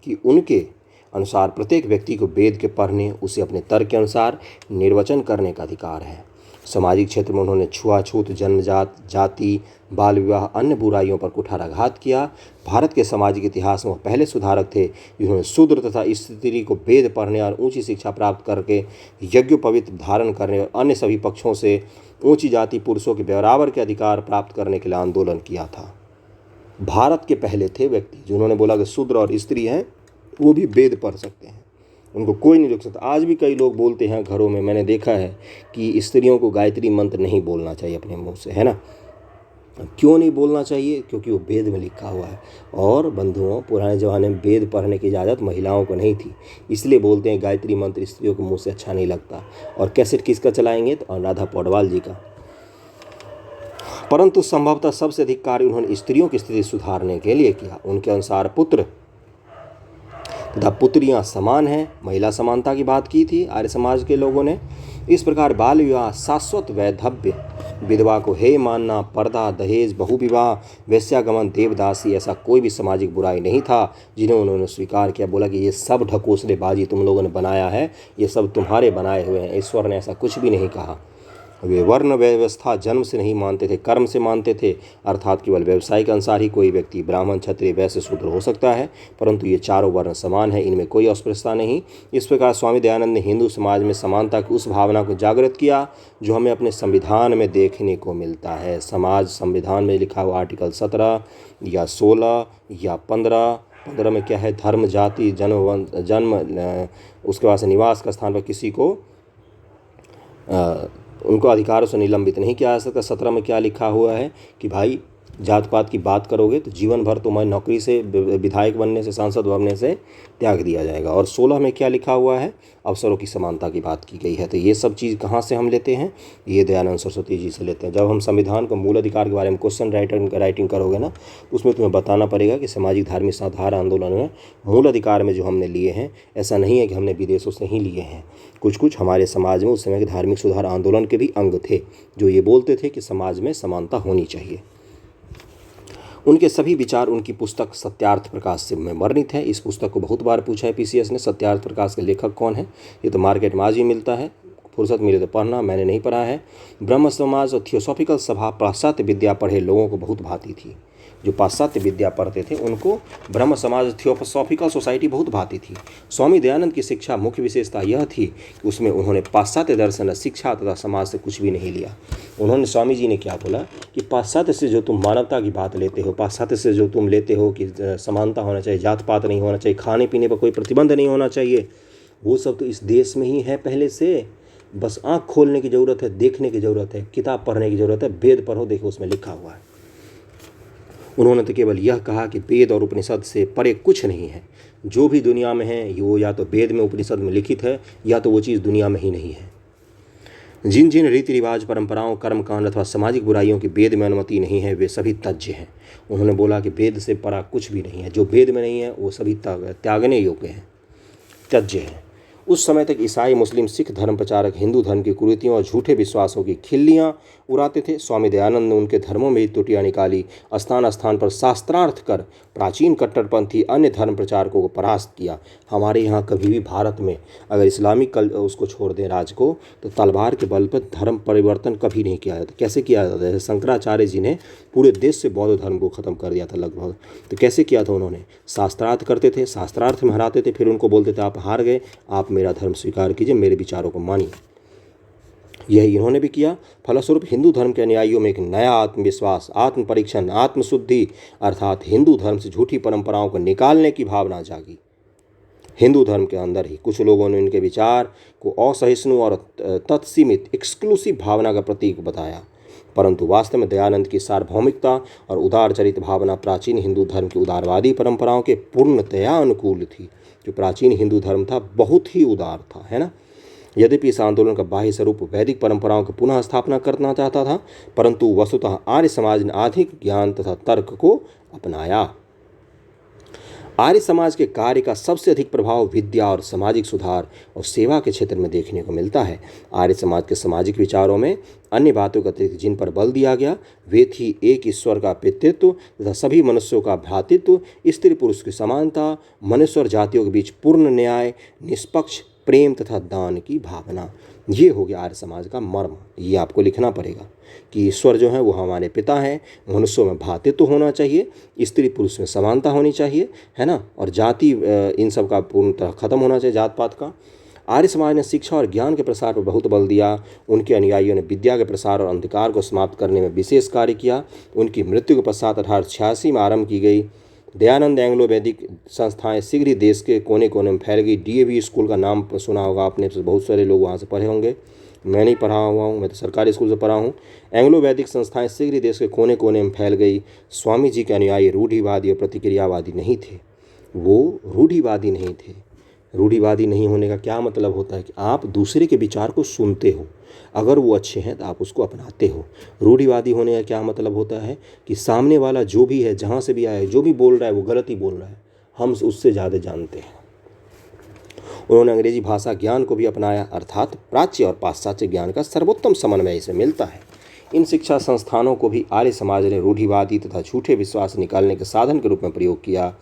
कि उनके अनुसार प्रत्येक व्यक्ति को वेद के पढ़ने, उसे अपने तर्क के अनुसार निर्वचन करने का अधिकार है। सामाजिक क्षेत्र में उन्होंने छुआछूत, जन्मजात, जाति, बाल विवाह, अन्य बुराइयों पर कुठाराघात किया। भारत के सामाजिक इतिहास में वह पहले सुधारक थे जिन्होंने शूद्र तथा स्त्री को वेद पढ़ने और ऊंची शिक्षा प्राप्त करके यज्ञोपवीत धारण करने और अन्य सभी पक्षों से ऊंची जाति पुरुषों के बराबर के अधिकार प्राप्त करने के लिए आंदोलन किया था। भारत के पहले थे व्यक्ति जिन्होंने बोला कि शूद्र और स्त्री हैं वो भी वेद पढ़ सकते हैं, उनको कोई नहीं रोक सकता। आज भी कई लोग बोलते हैं घरों में, मैंने देखा है कि स्त्रियों को गायत्री मंत्र नहीं बोलना चाहिए अपने मुंह से, है ना। क्यों नहीं बोलना चाहिए? क्योंकि वो वेद में लिखा हुआ है। और बंधुओं, पुराने ज़माने में वेद पढ़ने की इजाज़त महिलाओं को नहीं थी, इसलिए बोलते हैं गायत्री मंत्र स्त्रियों के मुंह से अच्छा नहीं लगता। और कैसेट किसका चलाएंगे? तो अनुराधा पौडवाल जी का। परंतु संभवतः सबसे अधिक कार्य उन्होंने स्त्रियों की स्थिति सुधारने के लिए किया। उनके अनुसार पुत्र तथा पुत्रियां समान हैं, महिला समानता की बात की थी आर्य समाज के लोगों ने। इस प्रकार बाल विवाह, शाश्वत वैधव्य, विधवा को हेय मानना, पर्दा, दहेज, बहुविवाह, वेश्यागमन, देवदासी, ऐसा कोई भी सामाजिक बुराई नहीं था जिन्हें उन्होंने स्वीकार किया। बोला कि ये सब ढकोसलेबाजी तुम लोगों ने बनाया है, ये सब तुम्हारे बनाए हुए हैं। ईश्वर ने ऐसा कुछ भी नहीं कहा। वे वर्ण व्यवस्था जन्म से नहीं मानते थे, कर्म से मानते थे, अर्थात केवल व्यवसाय के अनुसार ही कोई व्यक्ति ब्राह्मण, क्षत्रिय, वैश्य, शूद्र हो सकता है, परंतु ये चारों वर्ण समान है, इनमें कोई अस्पृश्यता नहीं। इस प्रकार स्वामी दयानंद ने हिंदू समाज में समानता की उस भावना को जागृत किया जो हमें अपने संविधान में देखने को मिलता है। समाज संविधान में लिखा हुआ आर्टिकल 17 या 16 या 15 में क्या है? धर्म, जाति, जन्म, उसके बाद से निवास का स्थान पर किसी को उनको अधिकारों से निलंबित नहीं किया जा सकता। 17 में क्या लिखा हुआ है कि भाई जात पात की बात करोगे तो जीवन भर तुम्हें नौकरी से, विधायक बनने से, सांसद बनने से त्याग दिया जाएगा। और 16 में क्या लिखा हुआ है? अवसरों की समानता की बात की गई है। तो ये सब चीज़ कहाँ से हम लेते हैं? ये दयानंद सरस्वती जी से लेते हैं। जब हम संविधान को मूल अधिकार के बारे में क्वेश्चन राइटिंग करोगे ना, उसमें तुम्हें बताना पड़ेगा कि सामाजिक धार्मिक सुधार आंदोलन में मूल अधिकार में जो हमने लिए हैं, ऐसा नहीं है कि हमने विदेशों से ही लिए हैं। कुछ हमारे समाज में उस समय के धार्मिक सुधार आंदोलन के भी अंग थे जो ये बोलते थे कि समाज में समानता होनी चाहिए। उनके सभी विचार उनकी पुस्तक सत्यार्थ प्रकाश से में वर्णित है। इस पुस्तक को बहुत बार पूछा है पीसीएस ने, सत्यार्थ प्रकाश के लेखक कौन है? ये तो मार्केट में आज ही मिलता है, फुर्सत मिले तो पढ़ना, मैंने नहीं पढ़ा है। ब्रह्म समाज और थियोसॉफिकल सभा पाश्चात्य विद्या पढ़े लोगों को बहुत भाती थी। जो पाश्चात्य विद्या पढ़ते थे उनको ब्रह्म समाज थियोसॉफिकल सोसाइटी बहुत भाती थी। स्वामी दयानंद की शिक्षा मुख्य विशेषता यह थी कि उसमें उन्होंने पाश्चात्य दर्शन, शिक्षा तथा समाज से कुछ भी नहीं लिया। उन्होंने, स्वामी जी ने क्या बोला कि पाश्चात्य से जो तुम मानवता की बात लेते हो, पाश्चात्य से जो तुम लेते हो कि समानता होना चाहिए, जात पात नहीं होना चाहिए, खाने पीने पर कोई प्रतिबंध नहीं होना चाहिए, वो सब तो इस देश में ही है पहले से। बस आँख खोलने की ज़रूरत है, देखने की ज़रूरत है, किताब पढ़ने की ज़रूरत है। वेद पढ़ो, देखो उसमें लिखा हुआ है। उन्होंने तो केवल यह कहा कि वेद और उपनिषद से परे कुछ नहीं है। जो भी दुनिया में है वो या तो वेद में, उपनिषद में लिखित है, या तो वो चीज़ दुनिया में ही नहीं है। जिन जिन रीति रिवाज, परंपराओं, कर्मकांड अथवा सामाजिक बुराइयों की वेद में अनुमति नहीं है, वे सभी त्याज्य हैं। उन्होंने बोला कि वेद से परा कुछ भी नहीं है, जो वेद में नहीं है वो सभी त्यागने योग्य हैं, त्याज्य हैं। उस समय तक ईसाई, मुस्लिम, सिख धर्म प्रचारक हिंदू धर्म की कुरीतियों और झूठे विश्वासों की खिल्लियाँ उड़ाते थे। स्वामी दयानंद ने उनके धर्मों में ही त्रुटियाँ निकाली, स्थान स्थान पर शास्त्रार्थ कर प्राचीन कट्टरपंथी अन्य धर्म प्रचारकों को परास्त किया। हमारे यहाँ कभी भी भारत में अगर इस्लामिक उसको छोड़ दें राज को, तो तलवार के बल पर धर्म परिवर्तन कभी नहीं किया जाता। कैसे किया जाता है? शंकराचार्य जी ने पूरे देश से बौद्ध धर्म को ख़त्म कर दिया था लगभग। तो कैसे किया था उन्होंने? शास्त्रार्थ करते थे, शास्त्रार्थ में हराते थे, फिर उनको बोलते थे आप हार गए, आप मेरा धर्म स्वीकार कीजिए, मेरे विचारों को मानिए। यही इन्होंने भी किया। फलस्वरूप हिंदू धर्म के अनुयायियों में एक नया आत्मविश्वास, आत्म परीक्षण, आत्मशुद्धि अर्थात हिंदू धर्म से झूठी परंपराओं को निकालने की भावना जागी। हिंदू धर्म के अंदर ही कुछ लोगों ने इनके विचार को असहिष्णु और तत्सीमित एक्सक्लूसिव भावना का प्रतीक बताया, परंतु वास्तव में दयानंद की सार्वभौमिकता और उदार चरित भावना प्राचीन हिंदू धर्म की उदारवादी परंपराओं के पूर्णतया अनुकूल थी। जो प्राचीन हिंदू धर्म था बहुत ही उदार था, है ना। यद्यपि इस आंदोलन का बाह्य स्वरूप वैदिक परंपराओं की पुनः स्थापना करना चाहता था, परंतु वस्तुतः आर्य समाज ने अधिक ज्ञान तथा तर्क को अपनाया। आर्य समाज के कार्य का सबसे अधिक प्रभाव विद्या और सामाजिक सुधार और सेवा के क्षेत्र में देखने को मिलता है। आर्य समाज के सामाजिक विचारों में अन्य बातों का जिन पर बल दिया गया वे थी एक ईश्वर का पितृत्व तथा सभी मनुष्यों का भ्रातृत्व, स्त्री पुरुष की समानता, मनुष्य और जातियों के बीच पूर्ण न्याय, निष्पक्ष प्रेम तथा दान की भावना। ये हो गया आर्य समाज का मर्म। ये आपको लिखना पड़ेगा कि ईश्वर जो है वो हमारे पिता हैं, मनुष्यों में भ्रातृत्व होना चाहिए, स्त्री पुरुष में समानता होनी चाहिए, है ना, और जाति इन सब का पूर्णतः खत्म होना चाहिए, जात पात का। आर्य समाज ने शिक्षा और ज्ञान के प्रसार पर बहुत बल दिया। उनके अनुयायियों ने विद्या के प्रसार और अंधकार को समाप्त करने में विशेष कार्य किया। उनकी मृत्यु के पश्चात 1886 में आरंभ की गई दयानंद एंग्लो वैदिक संस्थाएं शीघ्र ही देश के कोने कोने में फैल गई। डीएवी स्कूल का नाम सुना होगा आपने, बहुत सारे लोग वहाँ से पढ़े होंगे। मैं नहीं पढ़ा हुआ हूँ, मैं तो सरकारी स्कूल से पढ़ा हूँ। एंग्लो वैदिक संस्थाएं शीघ्र ही देश के कोने कोने में फैल गई। स्वामी जी के अनुयायी रूढ़िवादी और प्रतिक्रियावादी नहीं थे, वो रूढ़िवादी नहीं थे। रूढ़िवादी नहीं होने का क्या मतलब होता है कि आप दूसरे के विचार को सुनते हो, अगर वो अच्छे हैं तो आप उसको अपनाते हो। रूढ़िवादी होने का क्या मतलब होता है कि सामने वाला जो भी है, जहाँ से भी आया है, जो भी बोल रहा है वो गलत ही बोल रहा है, हम उससे ज़्यादा जानते हैं। उन्होंने अंग्रेजी भाषा ज्ञान को भी अपनाया, अर्थात प्राच्य और पाश्चात्य ज्ञान का सर्वोत्तम समन्वय इसमें मिलता है। इन शिक्षा संस्थानों को भी आर्य समाज ने रूढ़िवादी तथा झूठे विश्वास निकालने के साधन के रूप में प्रयोग किया।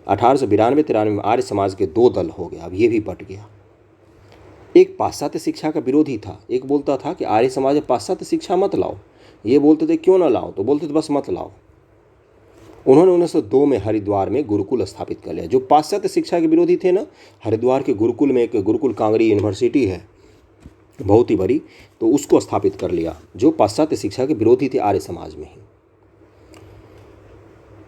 1892-93 में आर्य समाज के दो दल हो गया। अब ये भी बट गया। एक पाश्चात्य शिक्षा का विरोधी था, एक बोलता था कि आर्य समाज में पाश्चात्य शिक्षा मत लाओ। ये बोलते थे क्यों ना लाओ, तो बोलते थे बस मत लाओ। उन्होंने 1902 में हरिद्वार में गुरुकुल स्थापित कर लिया। जो पाश्चात्य शिक्षा के विरोधी थे ना, हरिद्वार के गुरुकुल में एक गुरुकुल कांगड़ी यूनिवर्सिटी है बहुत ही बड़ी, तो उसको स्थापित कर लिया, जो पाश्चात्य शिक्षा के विरोधी थे आर्य समाज में ही।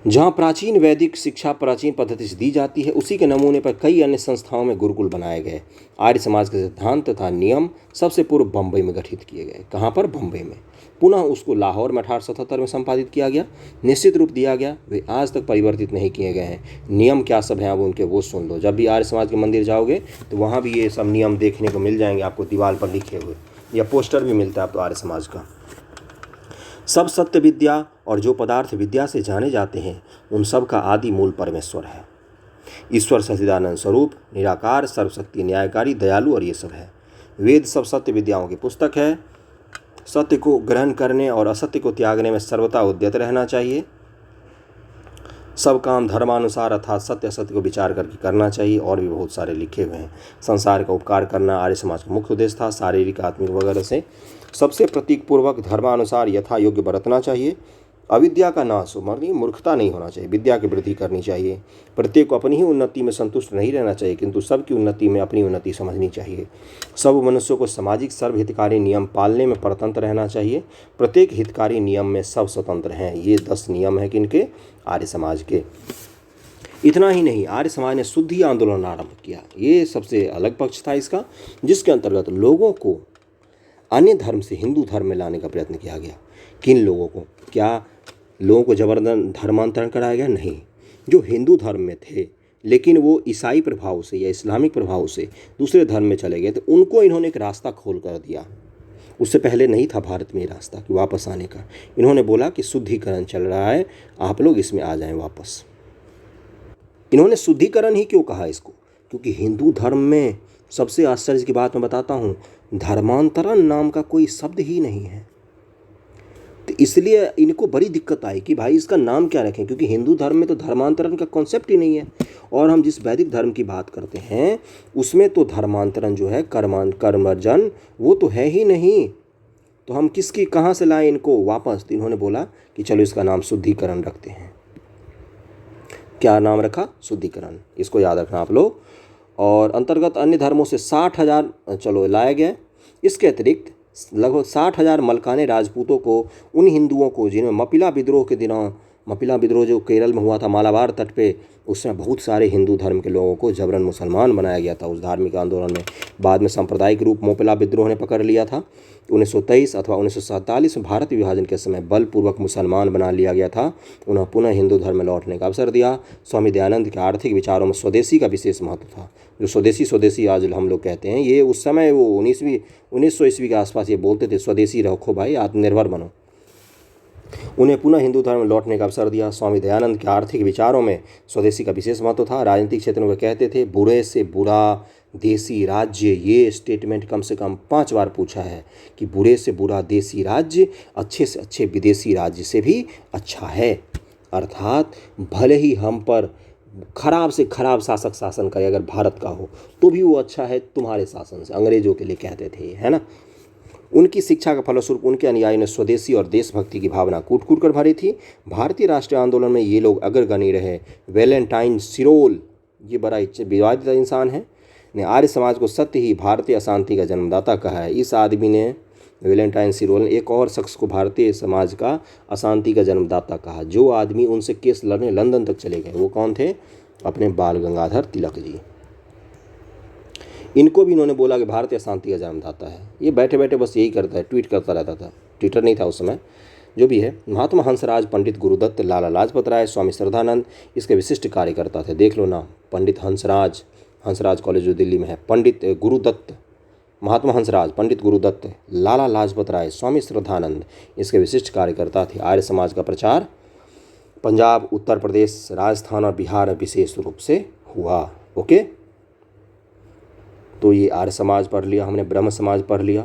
जहाँ प्राचीन वैदिक शिक्षा प्राचीन पद्धति से दी जाती है, उसी के नमूने पर कई अन्य संस्थाओं में गुरुकुल बनाए गए। आर्य समाज के सिद्धांत तथा नियम सबसे पूर्व बम्बई में गठित किए गए। कहाँ पर? बम्बई में। पुनः उसको लाहौर में 1877 में संपादित किया गया, निश्चित रूप दिया गया। वे आज तक परिवर्तित नहीं किए गए हैं। नियम क्या सब हैं अब उनके, वो सुन लो। जब भी आर्य समाज के मंदिर जाओगे तो वहाँ भी ये सब नियम देखने को मिल जाएंगे आपको, दीवार पर लिखे हुए, या पोस्टर भी मिलता है अब तो आर्य समाज का। सब सत्य विद्या और जो पदार्थ विद्या से जाने जाते हैं, उन सब का आदि मूल परमेश्वर है। ईश्वर सच्चिदानंद स्वरूप, निराकार, सर्वशक्ति, न्यायकारी, दयालु, और ये सब है। वेद सब सत्य विद्याओं की पुस्तक है। सत्य को ग्रहण करने और असत्य को त्यागने में सर्वथा उद्यत रहना चाहिए। सब काम धर्मानुसार अर्थात सत्य असत्य को विचार करके करना चाहिए। और भी बहुत सारे लिखे हुए हैं। संसार का उपकार करना आर्य समाज का मुख्य उद्देश्य था। शारीरिक, आत्मिक वगैरह से सबसे प्रतीकपूर्वक धर्मानुसार यथा योग्य बरतना चाहिए। अविद्या का नाश हो, मगर मूर्खता नहीं होना चाहिए, विद्या की वृद्धि करनी चाहिए। प्रत्येक को अपनी ही उन्नति में संतुष्ट नहीं रहना चाहिए, किंतु सबकी उन्नति में अपनी उन्नति समझनी चाहिए। सब मनुष्यों को सामाजिक सर्वहितकारी नियम पालने में परतंत्र रहना चाहिए। प्रत्येक हितकारी नियम में सब स्वतंत्र हैं। ये 10 नियम हैं किनके? आर्य समाज के। इतना ही नहीं, आर्य समाज ने शुद्धि आंदोलन आरंभ किया। ये सबसे अलग पक्ष था इसका, जिसके अंतर्गत लोगों को अन्य धर्म से हिंदू धर्म में लाने का प्रयत्न किया गया। किन लोगों को? क्या लोगों को जबरदस्त धर्मांतरण कराया गया? नहीं। जो हिंदू धर्म में थे लेकिन वो ईसाई प्रभाव से या इस्लामिक प्रभाव से दूसरे धर्म में चले गए, तो उनको इन्होंने एक रास्ता खोल कर दिया। उससे पहले नहीं था भारत में ये रास्ता कि वापस आने का। इन्होंने बोला कि शुद्धिकरण चल रहा है, आप लोग इसमें आ जाएं वापस। इन्होंने शुद्धिकरण ही क्यों कहा इसको? क्योंकि हिंदू धर्म में सबसे आश्चर्य की बात मैं बताता हूँ, धर्मांतरण नाम का कोई शब्द ही नहीं है। तो इसलिए इनको बड़ी दिक्कत आई कि भाई इसका नाम क्या रखें, क्योंकि हिंदू धर्म में तो धर्मांतरण का कॉन्सेप्ट ही नहीं है। और हम जिस वैदिक धर्म की बात करते हैं उसमें तो धर्मांतरण जो है, कर्मर्जन, वो तो है ही नहीं। तो हम किसकी कहाँ से लाएं इनको वापस? तो इन्होंने बोला कि चलो इसका नाम शुद्धिकरण रखते हैं। क्या नाम रखा? शुद्धिकरण। इसको याद रखना आप लोग। और अंतर्गत अन्य धर्मों से 60,000 चलो लाया गया। इसके अतिरिक्त लगभग 60,000 मलकाने राजपूतों को, उन हिंदुओं को जिन्हें मपिला विद्रोह के दिनों, मपिला विद्रोह जो केरल में हुआ था मालाबार तट पे, उसमें बहुत सारे हिंदू धर्म के लोगों को जबरन मुसलमान बनाया गया था उस धार्मिक आंदोलन में। बाद में सांप्रदायिक रूप मोपिला विद्रोह ने पकड़ लिया था। 1923 अथवा 1947 में भारत विभाजन के समय बलपूर्वक मुसलमान बना लिया गया था। उन्हें पुनः हिंदू धर्म में लौटने का अवसर दिया। स्वामी दयानंद के आर्थिक विचारों में स्वदेशी का विशेष महत्व था। जो स्वदेशी आज हम लोग कहते हैं, ये उस समय वो 1900 ईस्वी के आसपास ये बोलते थे, स्वदेशी रखो भाई, आत्मनिर्भर बनो। उन्हें पुनः हिंदू धर्म में लौटने का अवसर दिया। स्वामी दयानंद के आर्थिक विचारों में स्वदेशी का विशेष महत्व था। राजनीतिक क्षेत्र में कहते थे बुरे से बुरा देसी राज्य। ये स्टेटमेंट कम से कम 5 बार पूछा है कि बुरे से बुरा देसी राज्य अच्छे से अच्छे विदेशी राज्य से भी अच्छा है। अर्थात भले ही हम पर खराब से खराब शासक शासन करे अगर भारत का हो तो भी वो अच्छा है तुम्हारे शासन से, अंग्रेजों के लिए कहते थे, है ना। उनकी शिक्षा का फलस्वरूप उनके अनुयायी ने स्वदेशी और देशभक्ति की भावना कूट कूट कर भरी थी। भारतीय राष्ट्रीय आंदोलन में ये लोग अग्रगण्य रहे। वैलेंटाइन सिरोल, ये बड़ा विवादित इंसान है, ने आर्य समाज को सत्य ही भारतीय अशांति का जन्मदाता कहा है। इस आदमी ने, वैलेंटाइन सिरोल ने एक और शख्स को भारतीय समाज का अशांति का जन्मदाता कहा। जो आदमी उनसे केस लड़ने लंदन तक चले गए वो कौन थे? अपने बाल गंगाधर तिलक जी। इनको भी इन्होंने बोला कि भारतीय शांति का जन्मदाता है। ये बैठे बैठे बस यही करता है, ट्वीट करता रहता था, ट्विटर नहीं था उस समय, जो भी है। महात्मा हंसराज, पंडित गुरुदत्त, लाला लाजपत राय, स्वामी श्रद्धानंद इसके विशिष्ट कार्यकर्ता थे। देख लो ना, पंडित हंसराज, हंसराज कॉलेज जो दिल्ली में है, पंडित गुरुदत्त, महात्मा हंसराज, पंडित गुरुदत्त, लाला लाजपत राय, स्वामी श्रद्धानंद इसके विशिष्ट कार्यकर्ता थे। आर्य समाज का प्रचार पंजाब, उत्तर प्रदेश, राजस्थान और बिहार में विशेष रूप से हुआ। ओके, तो ये आर्य समाज पढ़ लिया हमने, ब्रह्म समाज पढ़ लिया।